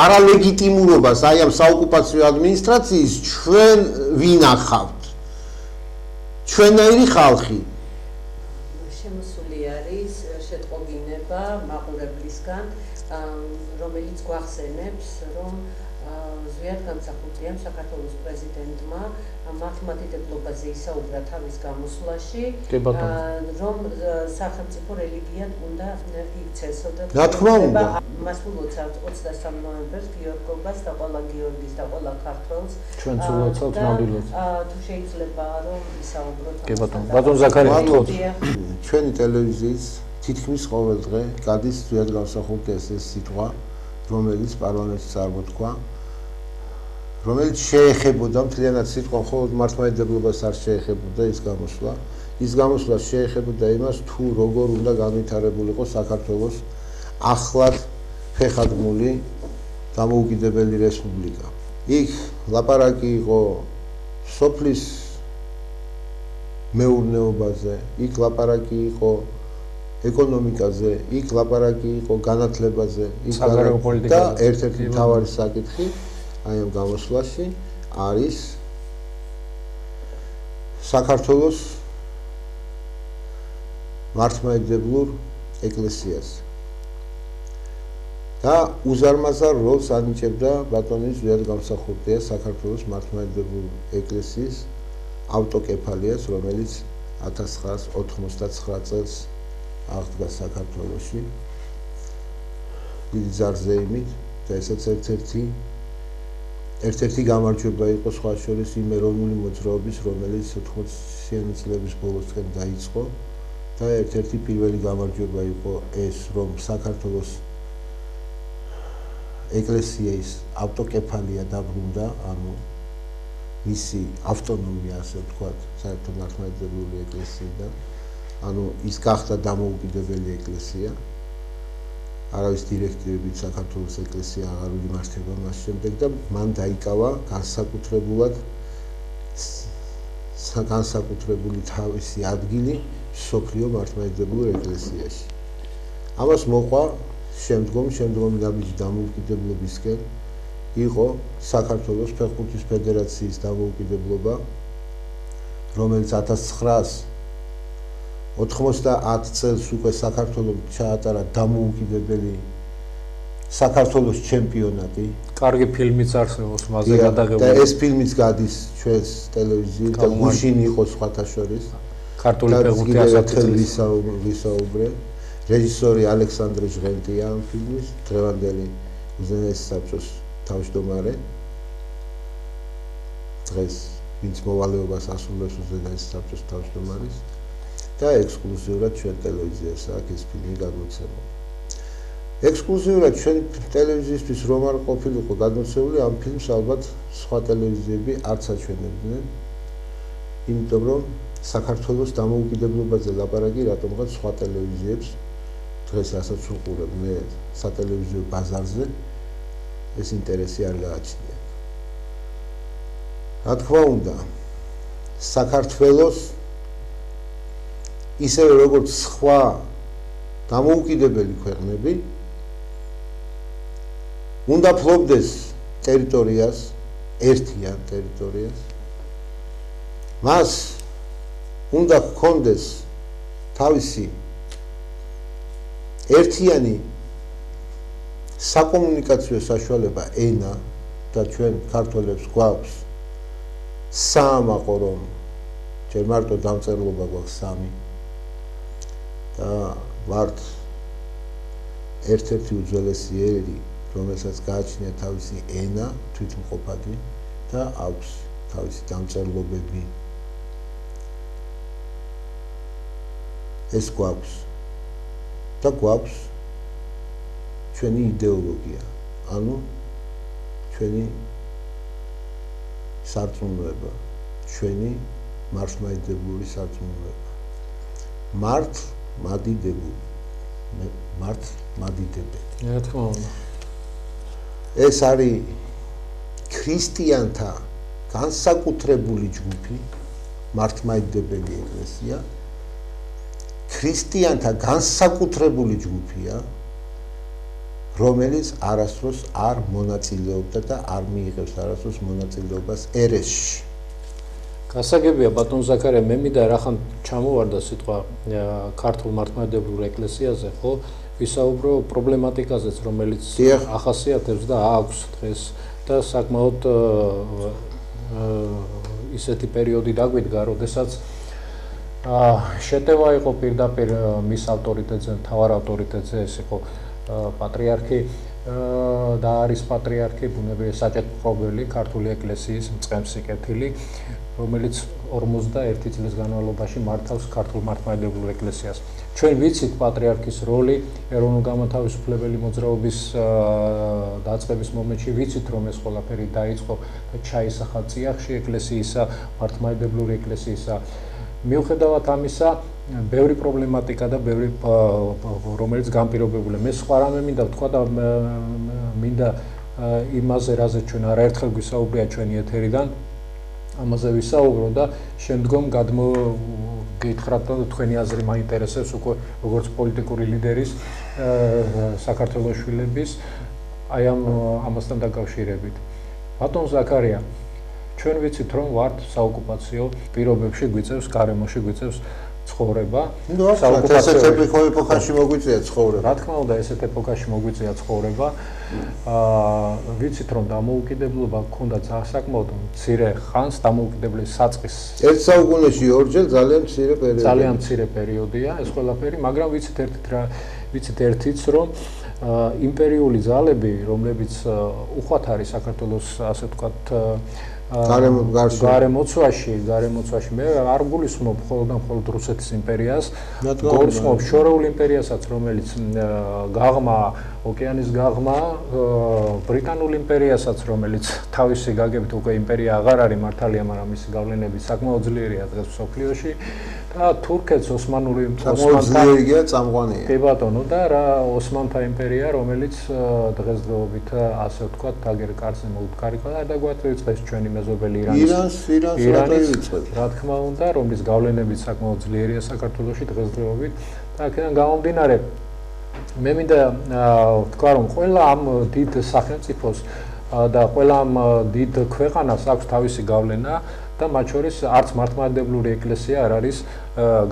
არალეგიტიმურობას აი ამ საოკუპაციო ადმინისტრაციის ჩვენ ვინ ახავთ? ჩვენნაირი ხალხი. შემოსული არის შეტყობინება მაყურებლისგან, რომელიც გვახსენებს, რომ ზვიად გამსახურდია საქართველოს პრეზიდენტმა მართლმადიდებლობაზე ისაუბრა თავის გამოსვლაში, რომ სახელმწიფო რელიგიად უნდა იქცესო და რა თქმა უნდა მას ულოცავთ 23 ნოემბერს გიორგობას და ყველა გიორგის და ყველა ქართველს. ჩვენც ულოცავთ ნამდვილად. თუ შეიძლება რომ ისაუბროთ. კი ბატონო, ბატონ ზაქარია, თქოს. ჩვენი ტელევიზიის თითქმის ყოველ დღე გადის ზვიად გამსახურდია ეს სიტყვა, რომელიც პარლამენტში წარმოთქვა, რომელიც შეეხებოდა მთლიანად სიტყვა მხოლოდ მართლმადიდებლობას არ შეეხებოდა ის გამოსვლა. ის გამოსვლა შეეხებოდა იმას, თუ როგორ უნდა განვითარებულიყო საქართველოს ახლად ფეხადმული დამოუკიდებელი რესპუბლიკა. იქ ლაპარაკი იყო სოფლის მეურნეობაზე, იქ ლაპარაკი იყო ეკონომიკაზე, იქ ლაპარაკი იყო განათლებაზე, და ერთ-ერთი მთავარი საკითხი აი ამ გამოსვლაში არის საქართველოს მართლმადიდებლურ ეკლესიას. და უზარმაზარ როლს ანიჭებდა ბატონი ზვიად გამსახურდია საქართველოს მართლმადიდებლურ ეკლესიის ავტოკეფალიას, რომელიც 1989 წელს აღდგა საქართველოში დიდი ზარზეიმით და ესაც ერთ-ერთი გამარჯვება იყო სხვა შორის იმ ეროვნული მოძრაობის, რომელიც 80-იანი წლების ბოლოსკენ დაიწყო და ერთ-ერთი პირველი გამარჯვება იყო ეს, რომ საქართველოს ეკლესიის ავტოკეფალია დაბრუნდა, ანუ მისი ავტონომია, ასე ვთქვათ, საერთო მართლმადიდებლური ეკლესიიდან, ანუ ის გახდა დამოუკიდებელი ეკლესია. არავის დირექტივებით საქართველოს ეკლესია აღარ იმართება მას შემდეგ და მან დაიკავა განსაკუთრებული თავისი ადგილი მსოფლიო მართლმადიდებლურ ეკლესიაში. ამას მოყვა შემდგომი ნაბიჯი დამოუკიდებლობისკენ იყო საქართველოს ფეხბურთის ფედერაციის დამოუკიდებლობა, რომელიც 90 წელს უკვე საქართველოს ჩაატარა დამოუკიდებელი საქართველოს ჩემპიონატი. კარგი ფილმიც არსებობს მასზე და გადაღებული. ეს ფილმიც გადის ჩვენს ტელევიზიაზე და გუშინ იყო სხვათა შორის. ქართული ფეხბურთი ასაკის ვისაუბრე. რეჟისორი ალექსანდრე ჟღენტია ამ ფილმის, დღევანდელი უზენაესი საბჭოს თავმჯდომარე. დღეს ვინც მოვალეობას ასრულებს უზენაესი საბჭოს თავმჯდომარის და ექსკლუზიურად ჩვენ ტელევიზიაზე აქ ეს ფილმი გადმოცემული. ექსკლუზიურად ჩვენ ტელევიზიისთვის რომ არ ყოფილიყო გადმოცემული, ამ ფილმს ალბათ სხვა ტელევიზიები არც აჩვენებდნენ, იმიტომ რომ საქართველოს დამოუკიდებლობაზე ლაპარაკი რატომღაც სხვა ტელევიზიებს დღეს რასაც უყურებ მე სატელევიზიო ბაზარზე ეს ინტერესი არ გააჩნია. რა თქმა უნდა, საქართველოს ისევე როგორც სხვა დამოუკიდებელი ქვეყნები უნდა ფლობდეს ტერიტორიას, ერთიან ტერიტორიას. მას უნდა ჰქონდეს თავისი ერთიანი საკომუნიკაციო საშუალება ენა და ჩვენ ქართველებს გვაქვს საამაყო რომ ჯერ მარტო დამწერლობა გვაქვს 3 და ვართ ერთ-ერთი უძველესი ერი რომელსაც გააჩნია თავისი ენა თვითმყოფადი და აქვს თავისი დამწერლობები. ეს გვაქვს და გვაქვს ჩვენი იდეოლოგია, ანუ ჩვენი სარწმუნოება, ჩვენი მართლმადიდებლური სარწმუნოება. მართლმადიდებელი. რა თქმა უნდა. ეს არის ქრისტიანთა განსაკუთრებული ჯგუფი, მართლმადიდებელი ეკლესია. ქრისტიანთა განსაკუთრებული ჯგუფია, რომელიც არასდროს არ მონაწილეობდა და არ მიიღებს არასდროს მონაწილეობას ერესში. გასაგებია ბატონ ზაქარია, მე მინდა რახან ჩამოვარდა სიტყვა ქართულ მართლმადიდებლურ ეკლესიაზე, ხო? ვისაუბრო პრობლემატიკაზეც, რომელიც ახასიათებს და აქვს დღეს და საკმაოდ ისეთი პერიოდი დაგვიდგა, როდესაც შეტევა იყო პირდაპირ მის ავტორიტეტზე, მთავარ ავტორიტეტზე, ეს იყო პატრიარქი და არის პატრიარქი ბუნებრივი საჭეპყრობელი ქართული ეკლესიის მწყემსი კეთილი, რომელიც 51 წლის განმავლობაში მართავს ქართულ მართლმადიდებლურ ეკლესიას. ჩვენ ვიცით პატრიარქის როლი ეროვნულ-განმათავისუფლებელი მოძრაობის დაწყების მომენტში, ვიცით რომ ეს ყველაფერი დაიწყო და ჩაისახა წიაღში ეკლესიისა, მართლმადიდებლური ეკლესიისა. მიუხედავად ამისა, ბევრი პრობლემატიკა და ბევრი რომელიც განპირობებულია. მე სხვა რამე მინდა ვთქვა და მინდა იმაზე, რაზეც ჩვენ არაერთხელ გვისაუბრია ჩვენი ეთერიდან, ამაზე ვისაუბრო და შემდგომ გითხრათ და თქვენი აზრი მაინტერესებს უკვე როგორც პოლიტიკური ლიდერის საქართველოს შვილების აი ამასთან დაკავშირებით. ბატონ ზაქარია, ჩვენ ვიცით რომ ვართ საოკუპაციო პირობებში, გვიწევს გარემოში, გვიწევს ცხოვრება. ესეთ ეპოქაში მოგვიწია ცხოვრება. რა თქმა უნდა, ესეთ ეპოქაში მოგვიწია ცხოვრება. ვიცით რომ დამოუკიდებლობა გქონდა საკმაოდ მცირე ხანს, დამოუკიდებლობის საწყის ერთ საუკუნეში ორჯერ ძალიან მცირე პერიოდია. ძალიან მცირე პერიოდია ეს ყველაფერი, მაგრამ ვიცით ერთიც რომ იმპერიული ძალები, რომლებიც უხვად არის საქართველოს ასე ვთქვათ გარემოცვაში მე არ გულისხმობ მხოლოდ რუსეთის იმპერიას, გულისხმობ შორეულ იმპერიასაც, რომელიც გაღმა, ოკეანის გაღმა, ბრიტანულ იმპერიასაც, რომელიც თავისი გაგებით უკვე იმპერია აღარ არის მართალია, მაგრამ მისი გავლენები საკმაოდ ძლიერია დღეს მსოფლიოში და თურქეთს ოსმანური ძლიერია წამყვანია. კი ბატონო და რა ოსმანთა იმპერია, რომელიც დღესდღეობით ასე ვთქვათ, აგერ კარზე მოუდგარიყო და დაგვაწევს ჩვენი მეზობელი ირანის რა თქმა უნდა, რომლის გავლენებიც საკმაოდ ძლიერია საქართველოში დღესდღეობით და აქედან გამომდინარე მე მინდა ვთქვა რომ ყველა ამ დიდ სახელმწიფოს და ყველა ამ დიდ ქვეყანას აქვს თავისი გავლენა და მათ შორის არც მართლმადიდებლური ეკლესია არ არის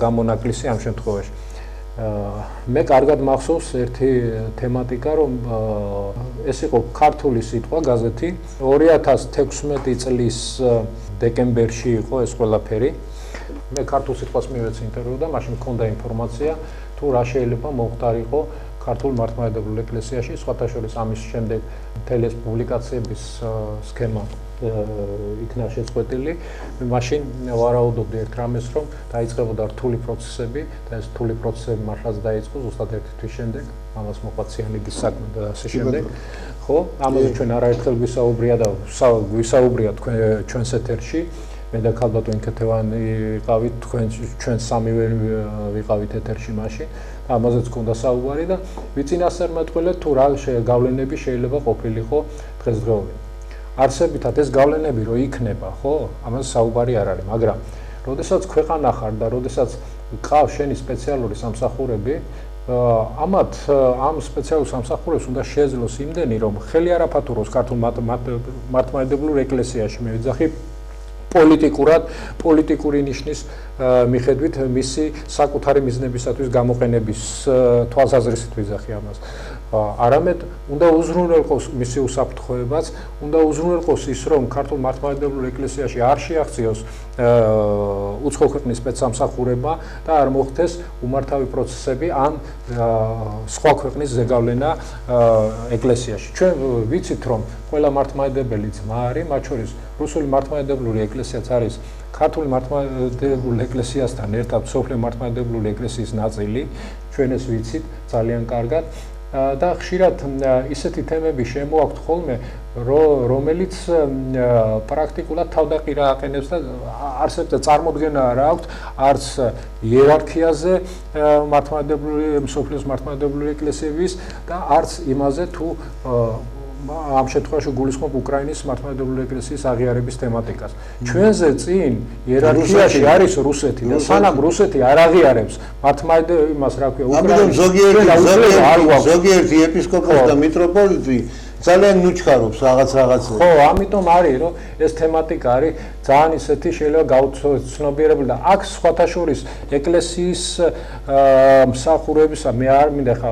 გამონაკლისი ამ შემთხვევაში. მე კარგად მახსოვს ერთი თემატიკა, რომ ეს იყო ქართული სიტყვა გაზეთი 2016 წლის დეკემბერში იყო ეს ყველაფერი. მე ქართულ სიტყვას მივეცი ინტერვიუ და მაშინ მქონდა ინფორმაცია თუ რა შეიძლება მომხდარიყო ქართულ მართლმადიდებლურ ეკლესიაში, სხვათა შორის ამის შემდეგ მთელი ეს პუბლიკაციების სქემა იქნა შეწყვეტილი. მე მაშინ ვარაუდობდი ერთ რამეს, რომ დაიწყებოდა რთული პროცესები და ეს რთული პროცესები მართლაც დაიწყო ზუსტად ერთი თვის შემდეგ, ამას მოყვა ციანიდის საქმე და ასე შემდეგ. ხო, ამაზე ჩვენ არაერთხელ ვისაუბრია თქვენ ჩვენს ეთერში. მე და ქალბატონი კეთევანი ვიყავით, ჩვენ სამივე ვიყავით ეთერში მაშინ. ამაზეც გქონდა საუბარი და ვიცინასწარმეტყველეთ თუ რა გავლენები შეიძლება ყოფილიყო დღესდღეობით. არსებითად ეს გავლენები რო იქნება, ხო? ამაზე საუბარი არ არის, მაგრამ როდესაც ქვეყანა ხარ და როდესაც ყავს შენი სპეციალური სამსახურები, ამ სპეციალურ სამსახურებს უნდა შეეძლოს იმდენი, რომ ხელი არ აფათუროს ქართულ მართლმადიდებლურ ეკლესიაში, მე ვიძახი პოლიტიკური ნიშნის მიხედვით მისი საკუთარი მიზნებისათვის გამოყენების თვალსაზრისით ვიძახი ამას. არამედ უნდა უზრუნველყოს მისი უსაფრთხოებაც, უნდა უზრუნველყოს ის, რომ ქართულ მართლმადიდებლურ ეკლესიაში არ შეაღწიოს უცხო ქვეყნის სპეცსამსახურება და არ მოხდეს უმართავი პროცესები ან სხვა ქვეყნის ზეგავლენა ეკლესიაში. ჩვენ ვიცით, რომ ყველა მართლმადიდებელი ძმა არის, მათ შორის რუსული მართლმადიდებლური ეკლესიაც არის ქართული მართლმადიდებლური ეკლესიასთან ერთად სოფლიო მართლმადიდებლური ეკლესიის ნაწილი, ჩვენ ეს ვიცით ძალიან კარგად. და ხშირად ისეთი თემები შემოაქვთ ხოლმე, რომელიც პრაქტიკულად თავდაყირა აყენებს და არსებობს წარმოდგენა არ აქვს არც იერარქიაზე მართლმადიდებლური მსოფლიოს მართლმადიდებლური ეკლესიების და არც იმაზე თუ ამ შემთხვევაში გულისხმობ უკრაინის მართლმადიდებლური ეკლესიის აღიარების თემატიკას. ჩვენზე წინ იერარქიაში არის რუსეთი და სანამ რუსეთი არ აღიარებს მართლმადიდებლობას, რა ქვია, უკრაინის ზოგიერთი ეპისკოპოსი და მიტროპოლიტი ძალიან ნუჩქარობს რაღაცაზე. ხო, ამიტომ არის, რომ ეს თემატიკა არის ძალიან ისეთი შეიძლება გაუცნობიერებელი და აქ სხვათა შორის ეკლესიის მსახურებისა მე არ მინდა ხა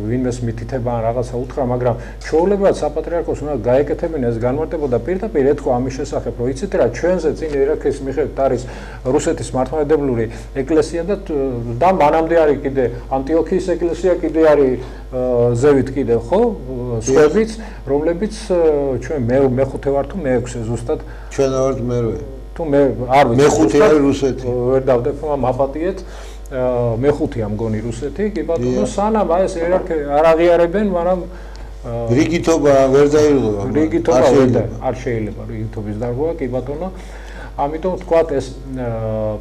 ვინმეს მითითება ან რაღაცა უთხრა, მაგრამ ჩვეულებრივად საპატრიარქოს უნდა გაეკეთებინა ეს განმარტება და პირდაპირ ეთქვა ამის შესახებ, რომ იცით რა, ჩვენზე წინ იერარქიის მიხედვით არის რუსეთის მართლმადიდებლური ეკლესია და მანამდე არის კიდე ანტიოქიის ეკლესია, კიდე არის ზევით კიდე, ხო? სხვებიც, რომლებიც ჩვენ მეხუთე ვარ თუ მეექვსე ზუსტად ჩვენ ვართ მერვე. თუ მე არ ვიცი. მეხუთე არის რუსეთი. ვერ დავდებ, მაპატიეთ. მეხუთეა მგონი რუსეთი, კი ბატონო, სანამ ეს იერარქია არ აღიარებენ, მაგრამ რიგითობა ვერ დაირღვევა. რიგითობა არ შეიძლება რიგითობის დარღვევა, კი ბატონო. ამიტომ ვთქვათ ეს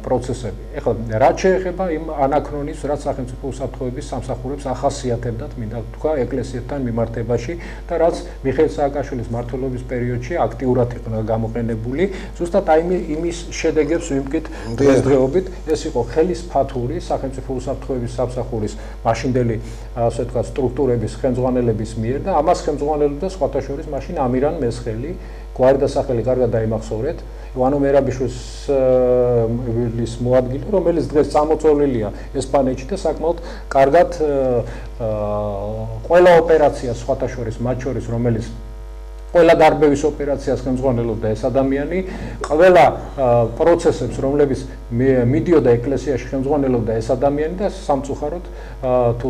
პროცესები. ეხლა რაც შეეხება იმ ანაქრონიზმს, რაც სახელმწიფო უსაფრთხოების სამსახურებს ახასიათებდათ, მინდა ვთქვა ეკლესიასთან მიმართებაში და რაც მიხეილ სააკაშვილის მმართველობის პერიოდში აქტიურად იყო გამოყენებული, ზუსტად აი იმის შედეგებს ვიმკით დღესდღეობით, ეს იყო ხელისფათური სახელმწიფო უსაფრთხოების სამსახურის მაშინდელი, ასე ვთქვათ, სტრუქტურების ხელმძღვანელების მიერ და ამას ხელმძღვანელობდა სხვათა შორის მაშინ ამირან მესხელი, გვარი და სახელი კარგად დაიმახსოვრეთ. ივანო მერაბიშვილის მოადგილე, რომელიც დღეს წამოწოლილია ესპანეთში და საკმაოდ კარგად ყველა ოპერაციას სხვათა შორის, მათ შორის რომელიც ყველა დარბევის ოპერაციას ხელმძღვანელობდა ეს ადამიანი, ყველა პროცესებს, რომლებიც მიდიოდა ეკლესიაში, ხელმძღვანელობდა ეს ადამიანი და სამწუხაროდ თუ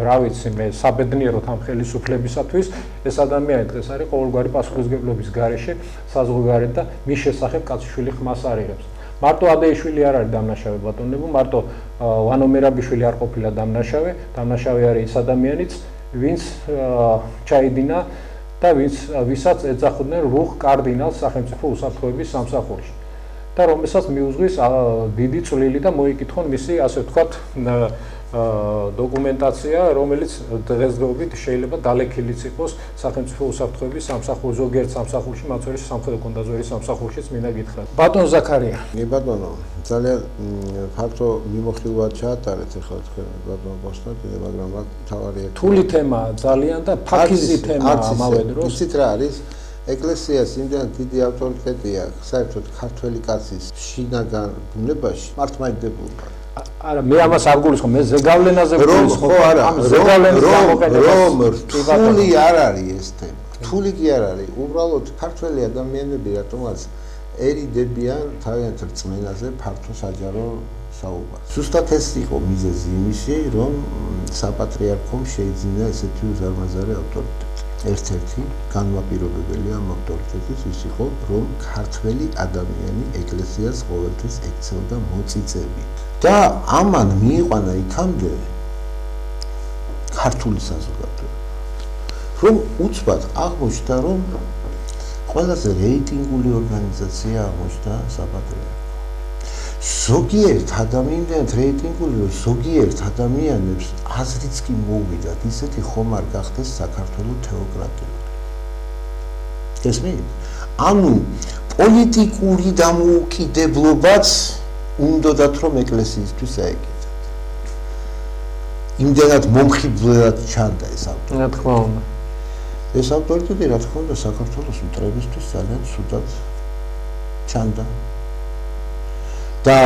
რა ვიცი მე საბედნიეროდ ამ ხელისუფლებისათვის ეს ადამიანი დღეს არის ყოველგვარი პასუხისმგებლობის გარეშე საზღვარგარეთ და მის შესახებ კაციშვილი ხმას არიღებს. მარტო ადეიშვილი არ არის დამნაშავე ბატონებო, მარტო ვანო მერაბიშვილი არ ყოფილა დამნაშავე, დამნაშავე არის ის ადამიანიც, ვინც ჩაიდინა და ვისაც ეძახოდნენ რუხ კარდინალს სახელმწიფო უსაფრთხოების სამსახურში და რომელსაც მიუძღვის დიდი წვლილი და მოიკითხონ მისი, ასე ვთქვათ, დოკუმენტაცია, რომელიც დღესდღეობით შეიძლება დალექილიც იყოს სახელმწიფო უსაფრთხოების სამსახურ ზოგიერთ სამსახურში, მათ შორის სამხედრო კონდაზვერის სამსახურშიც მინდა გითხრათ. ბატონ ზაქარია. კი ბატონო, ძალიან ფართო მიმოხილვა ჩაატარეთ ახლა თქვენ ბატონო კონსტანტინე, მაგრამ აქ თავარი რთული თემაა ძალიან და ფაქიზი თემაა ამავე დროს. იცით რა არის? ეკლესიას იმდენად დიდი ავტორიტეტი აქვს საერთოდ ქართველი კაცის შინაგან ბუნებაში მართლმადიდებულმა. არა, მე ამას არ გულისხმობ, მე ზეგავლენაზე გულისხმობ. ხო, არა, რომ რთული არ არის ეს თემა. რთული კი არ არის. უბრალოდ ქართველი ადამიანები რატომაც ერიდებიან თავიანთ რწმენაზე ფართო საჯარო საუბარს. ზუსტად ეს იყო მიზეზი იმისი, რომ საპატრიარქომ შეიძინა ესეთი უზარმაზარი ავტორიტეტი. ერთ-ერთი განმაპირობებელი ამ ავტორიტეტის ის იყო, რომ ქართველი ადამიანი ეკლესიას ყოველთვის ექცევდა მოწიწებით. და ამან მიიყვანა იქამდე ქართული საზოგადოება, რომ უცბად აღმოჩნდა, რომ ყველაზე რეიტინგული ორგანიზაცია აღმოჩნდა საპატრიარქო. ზოგიერთ ადამიანს რეიტინგული, ზოგიერთ ადამიანებს აზრიც კი მოუვიდათ, ისეთი ხომ არ გახდეს საქართველოს თეოკრატიული. გესმით? ანუ პოლიტიკური დამოუკიდებლობაც უნდათ რომ ეკლესიისთვის აეკეთათ. იმდენად მომხიბლად ჩანდა ეს ავტორიტეტი. რა თქმა უნდა. ეს ავტორიტეტი რა თქმა უნდა საქართველოს მტრებისთვის ძალიან ცუდად ჩანდა. და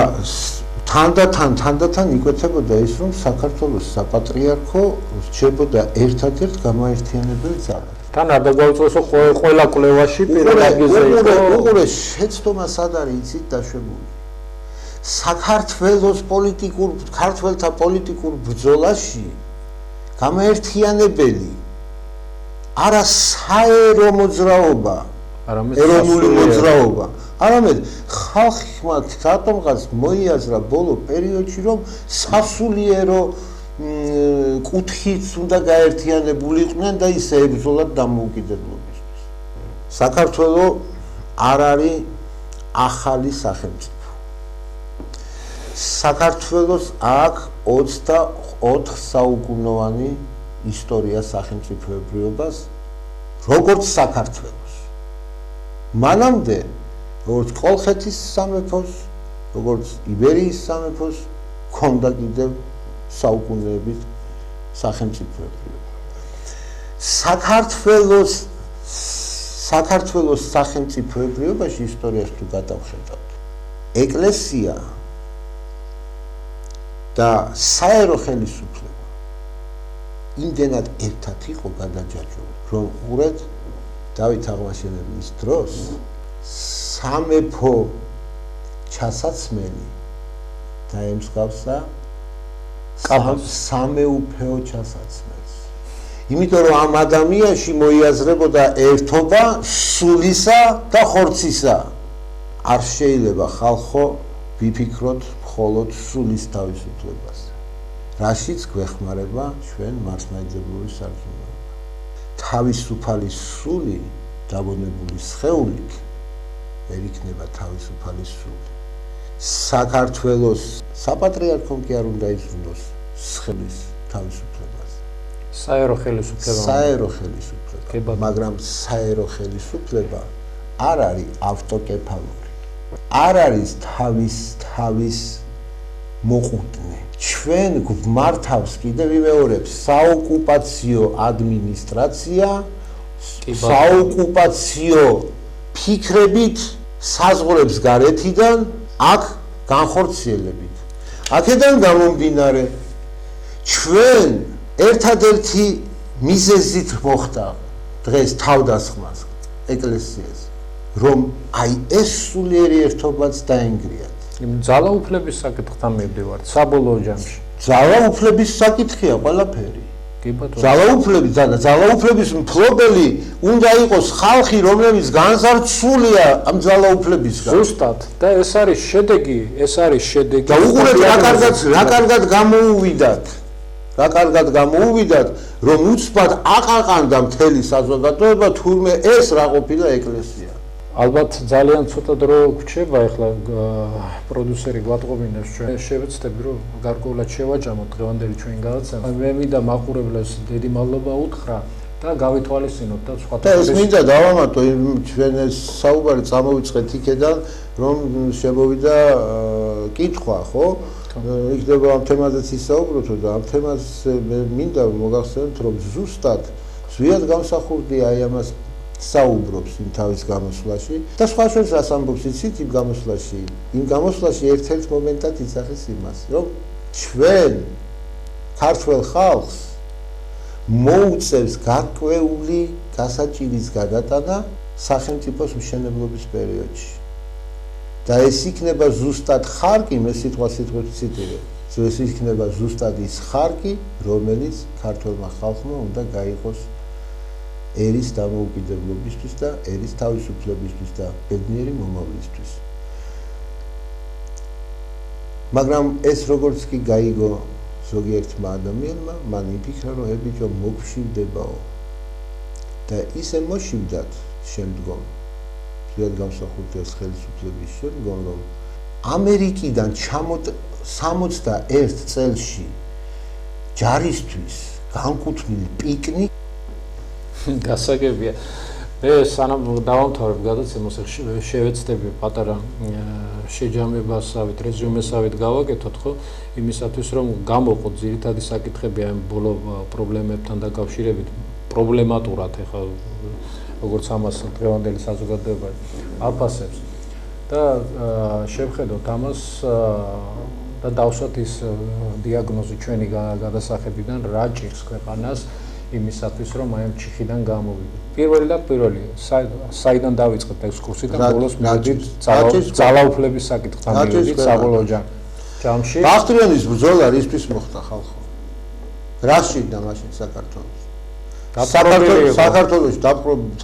თანდათან იკვეთებოდა ის, რომ საქართველოს საპატრიარქო რჩებოდა ერთადერთ გამოერთიანებელ ძალად. თან არ დაგვაუწყოს ყველა კვლევაში პირველ ადგილზე იყო. უყურე შეცდომა სად არის იცით დაშვებული. საქართველოს ქართველთა პოლიტიკურ ბრძოლაში გამოერთიანებელი არა საერო მოძრაობა, ეროვნული მოძრაობა, არამედ ხალხმა რატომღაც მოიაზრა ბოლო პერიოდში, რომ სასულიერო კუთხით უნდა გაერთიანებულიყვნენ და ისე ებრძოლათ დამოუკიდებლობისთვის. საქართველო არ არის ახალი სახელმწიფო. საქართველოს აქვს 24 საუკუნოვანი ისტორია სახელმწიფოებრიობას, როგორც საქართველოს. მანამდე როგორც კოლხეთის სამეფოს, როგორც იბერიის სამეფოს ჰქონდა კიდევ საუკუნეებით სახელმწიფოებრიობა. საქართველოს სახელმწიფოებრიობაში ისტორიას თუ გადავხედავთ, ეკლესია და საერო ხელისუფლება იმდენად ერთად იყო გადაჯაჭვული, რომ უყურეთ დავით აღმაშენებლის დროს სამეფო ჩასაცმელი დაემსგავსა სამეუფეო ჩასაცმელს. იმიტომ რომ ამ ადამიანში მოიაზრებოდა ერთობა სულისა და ხორცისა. არ შეიძლება ხალხო ვიფიქროთ მხოლოდ სულის თავისუფლებას. რაშიც გვეხმარება ჩვენ მართლმადიდებლური სარწმუნოება. თავისუფალი სული დაბონებული სხეულით ვერ იქნება თავისუფალი სული. საქართველოს საპატრიარქომ კი არ უნდა იზრუნოს სხეულის თავისუფლებას. საერო ხელისუფლება. საერო ხელისუფლება. მაგრამ საერო ხელისუფლება არ არის ავტოკეფალური. არ არის თავის მოყუტნე. ჩვენ გვმართავს კიდევ ვიმეორებ საოკუპაციო ადმინისტრაცია, საოკუპაციო ფიქრებით საზღვრებს გარეთიდან აქ განხორციელებით. აქედან გამომდინარე ჩვენ ერთადერთი მიზეზით მოხდა დღეს თავდასხმას ეკლესიას, რომ აი ეს სულიერი ერთობაც დაინგრიათ. ძალაუფლების საკითხთან მივდივართ საბოლოო ჯამში. ძალაუფლების საკითხია ყველაფერი. კი ბატონო. ძალაუფლების მფლობელი უნდა იყოს ხალხი, რომლებიც განსარცულია ამ ძალაუფლებისგან. ზუსტად და ეს არის შედეგი. და უყურეთ რა კარგად გამოუვიდათ, რომ უცბად აყაყანდა მთელი საზოგადოება, თურმე ეს რა ყოფილა ეკლესია. ალბათ ძალიან ცოტა დრო გვჩება, ეხლა პროდიუსერი გვატყობინებს ჩვენ. შევეცდები რომ გარკვეულად შევაჯამოთ დღევანდელი ჩვენი გადაცემა. მე მინდა მაყურებლებს დიდი მადლობა უთხრა და გავითვალისწინოთ და სხვა და ეს მინდა დავამატო ჩვენ ეს საუბარი წამოვიწყეთ იქედან, რომ შემოვიდა კითხვა, ხო? იქნება ამ თემაზეც ისაუბროთ და ამ თემას მინდა მოგახსენოთ, რომ ზუსტად ზვიად გამსახურდია აი ამას საუბრობს იმ თავის გამოსვლაში და სხვა შორის რას ამბობს იცით იმ გამოსვლაში? იმ გამოსვლაში ერთ-ერთ მომენტად იცახის იმას, რომ ჩვენ ქართველ ხალხს მოუწევს გარკვეული გასაჭირის გადატანა სახელმწიფოს მშენებლობის პერიოდში. და ეს იქნება ზუსტად ხარკი, მე სიტყვასიტყვით ვციტირებ, ეს იქნება ზუსტად ის ხარკი, რომელიც ქართველმა ხალხმა უნდა გაიღოს ერის დამოუკიდებლობისთვის და ერის თავისუფლებისთვის და ბედნიერი მომავლისთვის. მაგრამ ეს როგორც კი გაიგო ზოგიერთმა ადამიანმა, მან იფიქრა, რომ ებიჭო მოგშვიდებაო. და ისე მოშვიდათ შემდგომ ძველი გამსახურდიას ხელისუფლების შემდგომ, რომ ამერიკიდან 61 წელში ჯარისთვის განკუთვნილი პიკნიკი გასაგებია. მე სანამ დავამთავრებ გადაცემას შევეცდები პატარა შეჯამებასავით, რეზუმესავით გავაკეთოთ, ხო, იმისათვის რომ გამოყოთ ძირითადი საკითხები ამ ბოლო პრობლემებთან დაკავშირებით, პრობლემატურად ეხლა როგორც ამას დღევანდელი საზოგადოება აფასებს და შევხედოთ ამას და დავსვათ ის დიაგნოზი ჩვენი გადასახებიდან რა ჭირს ქვეყანას იმისათვის რომ აი ამ ჩიხიდან გამოვიდეთ. პირველი და პირველი საიდან დავიწყეთ ექსკურსი და ბოლოს მივედით ძალაუფლების საკითხთან მივედით საბოლოო ჯამში. ბახტრიანის ბრძოლა რისთვის მოხდა ხალხო? რა შედა მაშინ საქართველოს?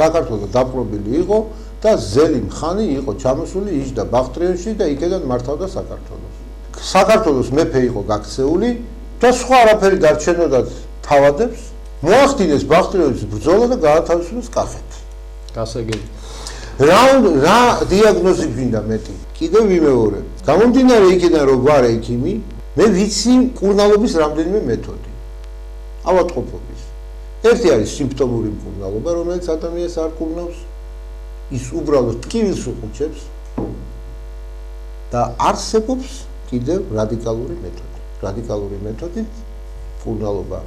საქართველოს დაპყრობილი იყო და ზელი მხანი იყო ჩამოსული იჯდა ბახტრიანში და იქიდან მართავდა საქართველოს. საქართველოს მეფე იყო გაქცეული და სხვა არაფერი დარჩენოდათ თავადებს. მოახდინეს ბახტრიანის ბრძოლა და გაათავისუფლეს კახეთი. გასაგები. რა დიაგნოზი გვინდა მეტი? კიდევ ვიმეორებ. გამომდინარე იქიდან რომ ვარ ექიმი, მე ვიცი მკურნალობის რამდენიმე მეთოდი. ავადმყოფობის. ერთი არის სიმპტომური მკურნალობა, რომელიც ადამიანს არ კურნავს, ის უბრალოდ ტკივილს უხუჩებს და არსებობს კიდევ რადიკალური მეთოდი. რადიკალური მეთოდი მკურნალობა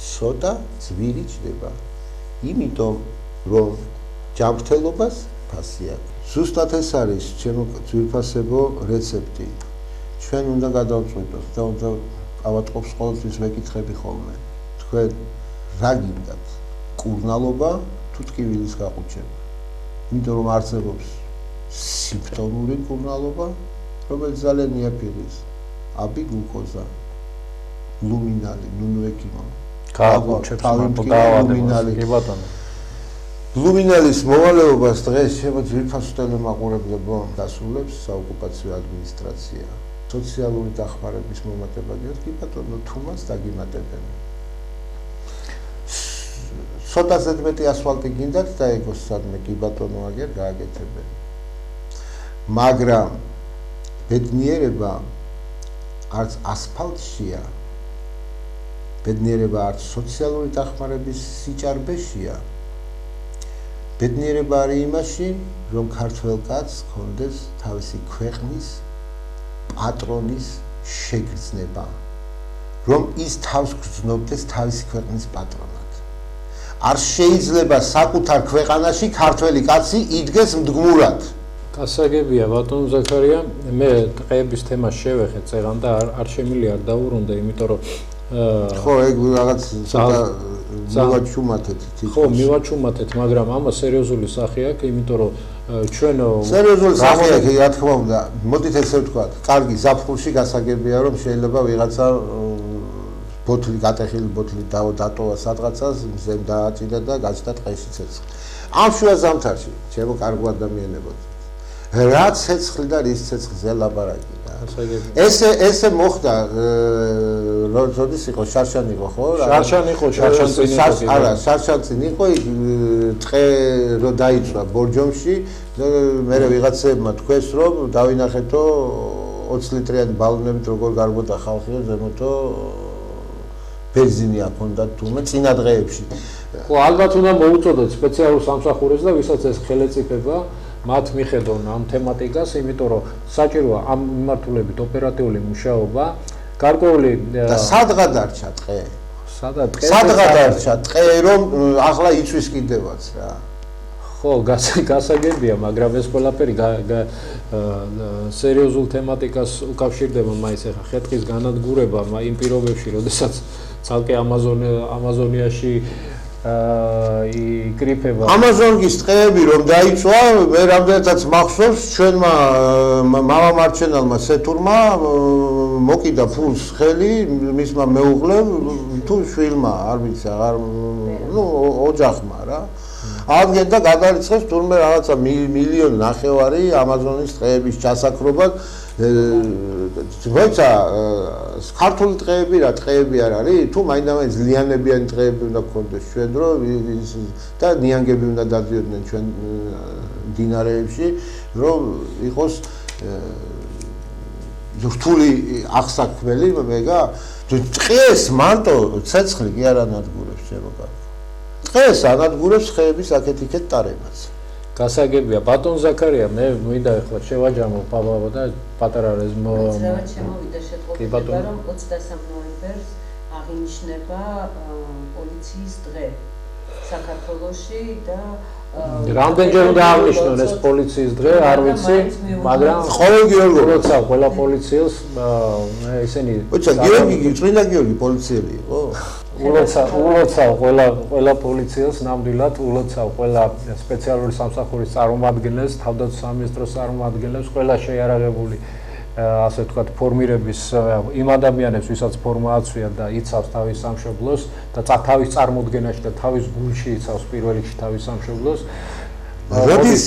ცოტა ძვირი ჩდება, იმიტომ რომ ჯანმრთელობას ფასი აქვს. ზუსტად ეს არის ჩემო ძვირფასებო რეცეპტი. ჩვენ უნდა გადავწყვიტოთ და უნდა ავატყობს ყოველთვის ვეკითხები ხოლმე. თქვენ რა გინდათ? კურნალობა თუ ტკივილის გაყუჩება? იმიტომ რომ არსებობს სიმპტომური კურნალობა, რომელიც ძალიან იაფიღის. აბი გლუკოზა, ლუმინალი, ნუნუეკიმო. ლუმინალის მოვალეობას დღეს შემოძვირფას ტელემაყურებლებო დასრულებს საოკუპაციო ადმინისტრაცია. სოციალური დახმარების მომატება გიოთ, კი ბატონო, თუმას დაგიმატებენ. ცოტაზე მეტი ასფალტი გინდათ და ეგოს სადმე კი ბატონო აგერ გააკეთებენ. მაგრამ ბედნიერება არც ასფალტშია, ბედნიერება არც სოციალური დახმარების სიჭარბეშია. ბედნიერება არის იმაში, რომ ქართველ კაცს ჰქონდეს თავისი ქვეყნის პატრონის შეგრძნება, რომ ის თავს გრძნობდეს თავისი ქვეყნის პატრონად. არ შეიძლება საკუთარ ქვეყანაში ქართველი კაცი იდგეს მდგმურად. გასაგებია ბატონო ზაქარია, მე ტყეების თემას შევეხეთ წეღან და არ შემიძლია არ დავუბრუნდე, იმიტომ რომ ხო, ეგ რაღაც მივაჩუმათეთ. ხო, მივაჩუმათეთ, მაგრამ ამა სერიოზული სახე აქვს, იმიტომ რომ ჩვენ სერიოზული სახე აქვს, რა თქმა უნდა. მოდით ესე ვთქვათ, კარგი ზაფხულში გასაგებია, რომ შეიძლება ვიღაცა ბოთლი, გატეხილი ბოთლი დატოვა სადღაცას, მზემ დააჭიდა და გაჩნდა ტყეში ცეცხლი. ამ შუა ზამთარში, ჩემო კარგო ადამიანებო, რა ცეცხლი და რის ცეცხლზე ლაპარაკი. ესე მოხდა როდის იყო შარშან იყო ხო? შარშან იყო. არა, შარშანწინ იყო, ტყე რო დაიწვა ბორჯომში, მე ვიღაცებმა თქვეს რომ დავინახეთო 20 ლიტრიანი ბალონებით როგორ გარბოდა ხალხი ზემოთო ბენზინი აქონდათ თუმცა წინა დღეებში. ხო, ალბათ უნდა მოუწოდოთ სპეციალურ სამსახურებს და ვისაც ეს ხელეწიფება მათ მიხედონ ამ თემატიკას, იმიტომ რომ საჭიროა ამ მიმართულებით ოპერატიული მუშაობა, გარკვეული და სადღა დარჩა ტყე? სადღა დარჩა ტყე, რომ ახლა იწვის კიდევაც რა. ხო, გასაგებია, მაგრამ ეს ყველაფერი სერიოზულ თემატიკას უკავშირდება მაინც ახლა ხეთქის განადგურება იმ პირობებში, როდესაც ცალკე ამაზონიაში იკრიფება. ამაზონგის ტყეები რომ დაიწვა, მე რამდენადაც მახსოვს ჩვენმა მამამარჩენელმა სეთურმა მოკიდა ფულს ხელი მისმა მეუღლემ თუ შვილმა, არ ვიცი, ოჯახმა რა. აღდგენ და გადარიცხეს თურმე რაღაცა მილიონი ნახევარი ამაზონის ტყეების ჩასაქრობად. როცა ქართული ტყეები რა ტყეები არ არის, თუ მაინდა-მაინც ლიანებიანი ტყეები უნდა გქონდეს ჩვენ დრო და ნიანგები უნდა დადიოდნენ ჩვენ მდინარეებში, რომ იყოს რთული აღსაქმელი, მეგა ტყეს მარტო ცეცხლი კი არ ანადგურებს ჩემო კარგო. ტყეს ანადგურებს ხეების აქეთ-იქეთ ტარებაც. გასაგებია, ბატონ ზაქარია, მე მინდა ახლა შევაჯამო პაპა და პატარა რაც შემოვიდა შეტყობინება, რომ 23 ნოემბერს აღინიშნება პოლიციის დღე საქართველოში და რამდენჯერ უნდა აღნიშნონ ეს პოლიციის დღე, არ ვიცი, მაგრამ ყოველ გიორგი როცა ყველა პოლიციელს ესენი როცა გიორგი წმინდა გიორგი პოლიციელი იყო? ულოცავ ყველა პოლიციელს ნამდვილად ულოცავ ყველა სპეციალური სამსახურის წარმომადგენელს, თავდაცვის სამინისტროს წარმომადგენლებს, ყველა შეიარაღებული ასე ვთქვათ ფორმირების იმ ადამიანებს, ვისაც ფორმა აცვია და იცავს თავის სამშობლოს და თავის წარმოდგენაში და თავის გულში იცავს პირველ რიგში თავის სამშობლოს. როდის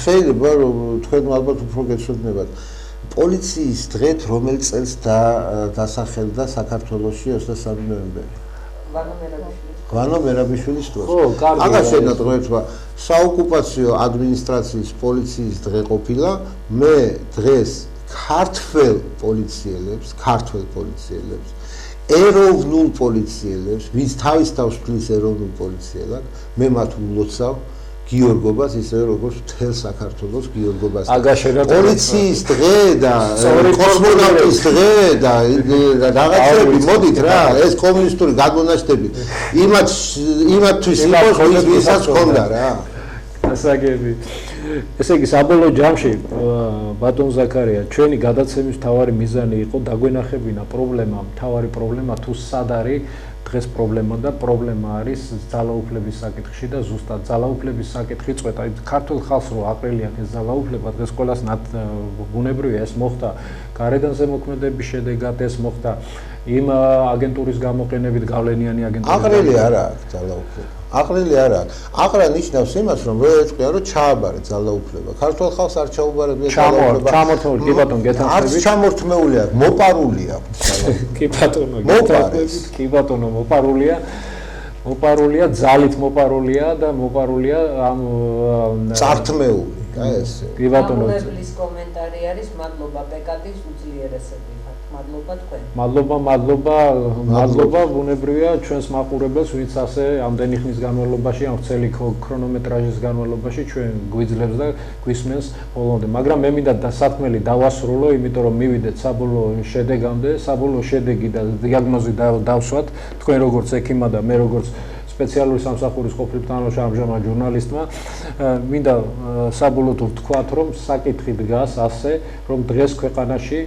შეიძლება რომ თქვენ ალბათ უფრო გეცნობათ პოლიციის დღეთ რომელ წელს დასახელდა საქართველოში 23 ნოემბერი? ვანო მერაბიშვილის დროს. ხო, კარგი. აგას შენატყუება საოკუპაციო ადმინისტრაციის პოლიციის დღე ყოფილა, მე დღეს ქართველ პოლიციელებს, ეროვნულ პოლიციელებს, ვინც თავის თავს თვლის ეროვნულ პოლიციელად, მე მათ ვლოცავ გიორგობას ისე როგორც მთელ საქართველოს გიორგობას. პოლიციის დღე და კოსმონავტის დღე და რაღაცები მოდით რა, ეს კომუნისტური გადმონაშთები იმათთვის იყოს, ვისაც ჰქონდა რა. გასაგები. ესე იგი, საბოლოო ჯამში ბატონ ზაქარია, ჩვენი გადაცემის მთავარი მიზანი იყო დაგვენახებინა პრობლემა, მთავარი პრობლემა თუ სად არის დღეს პრობლემა და პრობლემა არის ძალაუფლების საკითხში და ზუსტად ძალაუფლების საკითხი წვეთა. ქართულ ხალხს რო აყრილია ეს ძალაუფლება, დღეს ყველას ბუნებრივია ეს მოხდა გარედან ზემოქმედების შედეგად, ეს მოხდა იმ აგენტურის გამოყენებით, გავლენიანი აგენტურის. აყრილი არა აქვს ძალაუფლება. აყრილი არა აქვს. აყრა ნიშნავს იმას, რომ რო ეწყია, რომ ჩააბარე ძალაუფლება. ქართულ ხალხს არ ჩაუბარებია ძალაუფლება. ჩამორთმეული, კი ბატონო, გეთანხმებით. არც ჩამორთმეული აქვს, მოპარული აქვს. კი ბატონო, გეთანხმებით. კი ბატონო, მოპარულია, ძალით მოპარულია და მოპარულია ამ წართმეული. აი ესე. კი ბატონო. გამონებლის კომენტარი არის მადლობა პეკატის უძლიერესები. მადლობა თქვენ. მადლობა ბუნებრივია ჩვენს მაყურებელს, ვინც ასე ამდენი ხნის განმავლობაში, ამ ვრცელი ქრონომეტრაჟის განმავლობაში ჩვენ გვიძლებს და გვისმენს ბოლომდე. მაგრამ მე მინდა დასათმელი დავასრულო, იმიტომ რომ მივიდეთ საბოლოო შედეგამდე, საბოლოო შედეგი და დიაგნოზი დავსვათ თქვენ როგორც ექიმა და მე როგორც სპეციალური სამსახურის ყოფილი თანამშრომელი ამჟამად ჟურნალისტმა. მინდა საბოლოოდ ვთქვათ, რომ საკითხი დგას ასე, რომ დღეს ქვეყანაში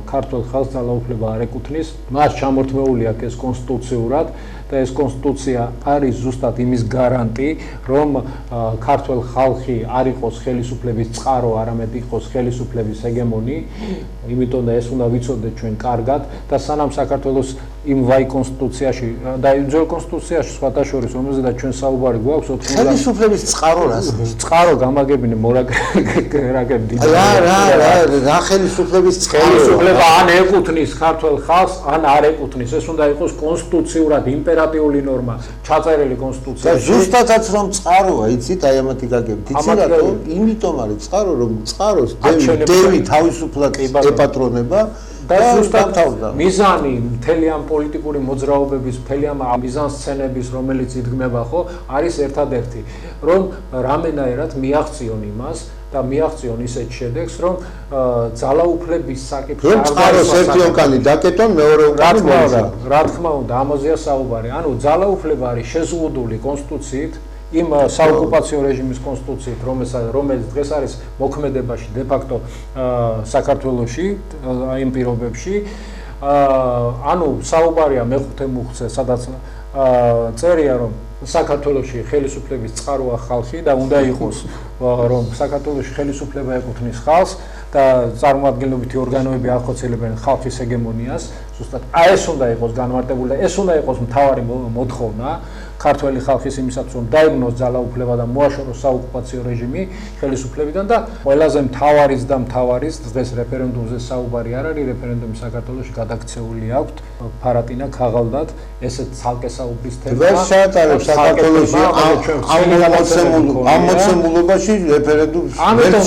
ქართულ ხალხს ძალაუფლება არ ეკუთვნის, მას ჩამორთმეული აქვს ეს კონსტიტუციურად და ეს კონსტიტუცია არის ზუსტად იმის გარანტი, რომ ქართულ ხალხი არ იყოს ხელისუფლების წყარო, არამედ იყოს ხელისუფლების ჰეგემონი, იმიტომ და ეს უნდა ვიცოდეთ ჩვენ კარგად და სანამ საქართველოს იმ ვაი კონსტიტუციაში და იმ ძველ კონსტიტუციაში სხვათა შორის, რომელზედაც ჩვენ საუბარი გვაქვს, ხელისუფლების წყარო რას? წყარო გამაგებინე მორაგები. რა ხელისუფლების წყარო? ხელისუფლება ან ეკუთვნის ქართულ ხალხს, ან არ ეკუთვნის. ეს უნდა იყოს კონსტიტუციურად იმპერატიული ნორმა, ჩაწერილი კონსტიტუციაში. და ზუსტადაც რომ წყაროა, იცით, აი ამათი გაგებით. იცით რატო? იმიტომ არის წყარო, რომ წყაროს დევი თავისუფლად ეპატრონება და ზუსტად მიზანი მთელი ამ პოლიტიკური მოძრაობების, მთელი ამ მიზანსცენების, რომელიც იდგმება ხო, არის ერთადერთი, რომ რამენაერად მიაღწიონ იმას და მიაღწიონ ისეთ შედეგს, რომ ძალაუფლების საკითხი არ წყაროს ერთი ოკანი დაკეტონ, მეორე ოკანი რა თქმა უნდა, ამაზეა საუბარი. ანუ ძალაუფლება არის შეზღუდული კონსტიტუციით, იმ საოკუპაციო რეჟიმის კონსტიტუციით, რომელიც დღეს არის მოქმედებაში de facto საქართველოში, იმ პირობებში, ანუ საუბარია მეხუთე მუხლზე, სადაც წერია, რომ საქართველოში ხელისუფლების წყაროა ხალხი და უნდა იყოს, რომ საქართველოში ხელისუფლება ეკუთვნის ხალხს და წარმოადგენლობითი ორგანოები ახორციელებენ ხალხის ჰეგემონიას. ზუსტად ეს უნდა იყოს განმარტებული და ეს უნდა იყოს მთავარი მოთხოვნა ქართველი ხალხის იმისათვის, რომ დაიბრუნოს ძალაუფლება და მოაშოროს საოკუპაციო რეჟიმი ხელისუფლებიდან და ყველაზე მთავარის დღეს რეფერენდუმზე საუბარი არ არის, რეფერენდუმი საქართველოში გადაქცეული აქვს ფარატინა ქაღალდად, ესეც ცალკე საუბრის თემაა. დღეს შეატარებს საქართველოში ამ მოცემულობაში რეფერენდუმს. ამიტომ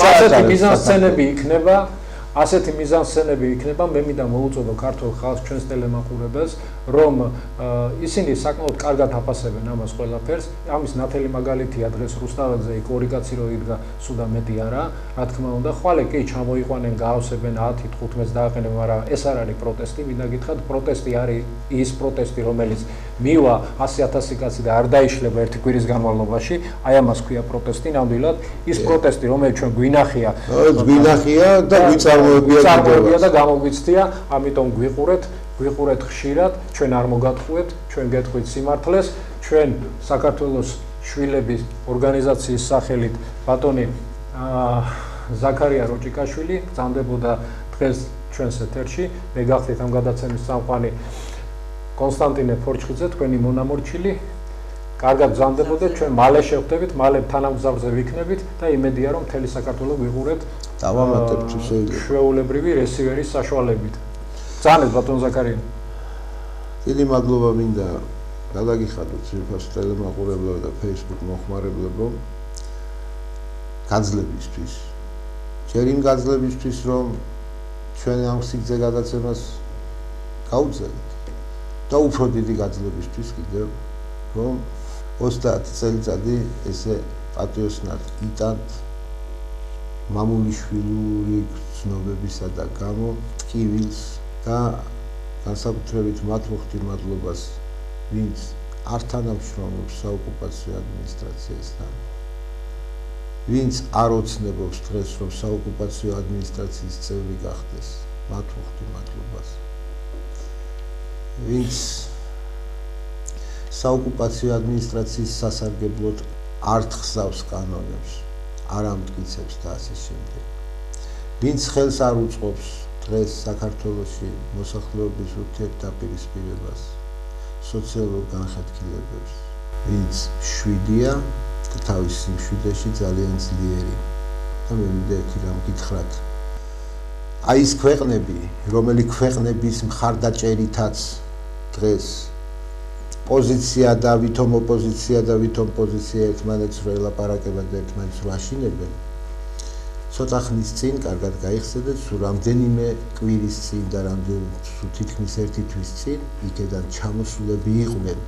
ასეთი მიზანსცენები იქნება, მე მინდა მოუწოდო ქართულ ხალხს, ჩვენს ტელემაყურებელს, რომ ისინი საკმაოდ კარგად აფასებენ ამას ყველაფერს. ამის ნათელი მაგალითია დღეს რუსთაველზე იქ ორი კაცი რო იდგა, სულ მეტი არა, რა თქმა უნდა, ხვალე კი ჩამოიყვანენ, გაავსებენ 10-15-ს დააყენებენ, მაგრამ ეს არ არის პროტესტი, მინდა გითხრათ, პროტესტი არის ის პროტესტი, რომელიც მივა 100,000 კაცი და არ დაიშლება ერთი კვირის განმავლობაში, აი ამას ქვია პროტესტი, ნამდვილად ის პროტესტი, რომელიც ჩვენ გვინახია და წარმოებია და გამოგვიცდია, ამიტომ გვიყურეთ ხშირად, ჩვენ არ მოგატყუეთ, ჩვენ გეტყვით სიმართლეს, ჩვენ საქართველოს შვილების ორგანიზაციის სახელით ბატონი ზაქარია როჭიკაშვილი გრძანდებოდა დღეს ჩვენს ეთერში, მე გახდით ამ გადაცემის წამყვანი კონსტანტინე ფორჩხიძე, თქვენი მონამორჩილი. კარგად გრძანდებოდეთ, ჩვენ მალე შევხვდებით, მალე თანამგზავრზე ვიქნებით და იმედია, რომ მთელი საქართველო გვიყურეთ დავამატებთ შეიძლება ჩვეულებრივი რესივერის საშუალებით. Ძალიან ბატონ ზაქარია. დიდი მადლობა მინდა გადაგიხადოთ ძირფას ტელემაყურებლებო და Facebook მოხმარებლებო გაძლევისთვის. ჯერ იმ გაძლევისთვის, რომ ჩვენ ამ სიგრძე გადაცემას გავუძლებთ და უფრო დიდი გაძლევისთვის კიდევ, რომ 30 წელიწადი ესე პატრიოტად იტანთ მამულიშვილური ცნობებისა და გამო ტკივილს და განსაკუთრებით მათ მოხდით მადლობას, ვინც არ თანამშრომლობს საოკუპაციო ადმინისტრაციასთან, ვინც არ ოცნებობს დღეს, რომ საოკუპაციო ადმინისტრაციის წევრი გახდეს, მათ მოხდით მადლობას, ვინც საოკუპაციო ადმინისტრაციის სასარგებლოდ არ თხზავს კანონებს, არ ამტკიცებს და ასე შემდეგ. ვინც ხელს არ უწყობს დღეს საქართველოში მოსახლეობის ურთიერთდაპირისპირებას, სოციალურ განხეთქილებებს, ვინც შვიდია და თავის სიმშვიდეში ძალიან ძლიერი. და მე მინდა ერთი რამ გითხრათ. აი ის ქვეყნები, რომელი ქვეყნების მხარდაჭერითაც დღეს პოზიცია და ვითომ ოპოზიცია და ვითომ პოზიცია ერთმანეთს რო ელაპარაკებენ და ერთმანეთს რო აშინებენ, ცოტა ხნის წინ კარგად გაიხსენეთ, სულ რამდენიმე კვირის წინ და თითქმის ერთი თვის წინ იქედან ჩამოსულები იყვნენ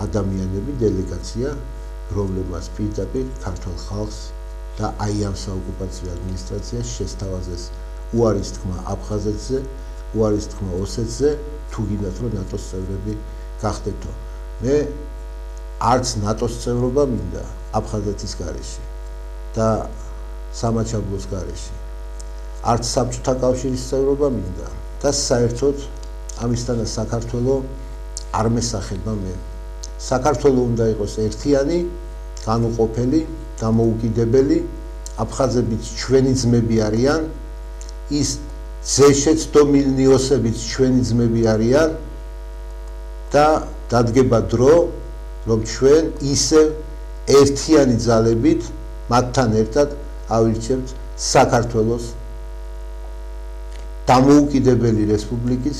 ადამიანები, დელეგაცია, რომლებმაც პირდაპირ ქართულ ხალხს და აი ამ საოკუპაციო ადმინისტრაციას შესთავაზეს უარის თქმა აფხაზეთზე, უარის თქმა ოსეთზე, თუ გინდათ რომ ნატოს წევრები გახდეთო. მე არც ნატოს წევრობა მინდა აფხაზეთის გარეშე და სამაჩაბლოს გარეშე, არც საბჭოთა კავშირის წევრობა მინდა და საერთოდ ამისთანაც საქართველო არ მესახება მე. საქართველო უნდა იყოს ერთიანი, განუყოფელი, დამოუკიდებელი, აფხაზებიც ჩვენი ძმები არიან, ის ზეშეც დომილნიოსებიც ჩვენი ძმები არიან და დადგება დრო, რომ ჩვენ ისევ ერთიანი ძალებით მათთან ერთად ავირჩევთ საქართველოს დამოუკიდებელი რესპუბლიკის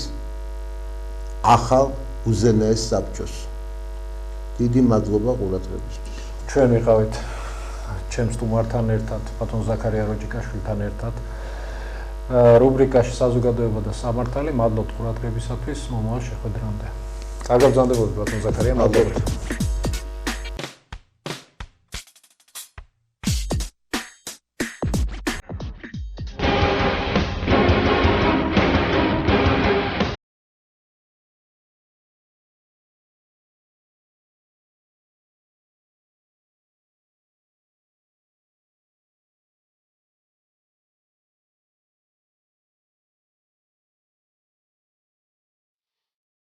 ახალ უზენაეს საბჭოს. დიდი მადლობა ყურადღებისთვის. ჩვენ ვიყავით ჩემ სტუმართან ერთად, ბატონ ზაქარია როჭიკაშვილთან ერთად. რუბრიკაში საზოგადოება და სამართალი, მადლობთ ყურადღებისათვის, მომავალ შეხვედრამდე. კარგად გრძანდებოდეთ ბატონ ზაქარია, მადლობა.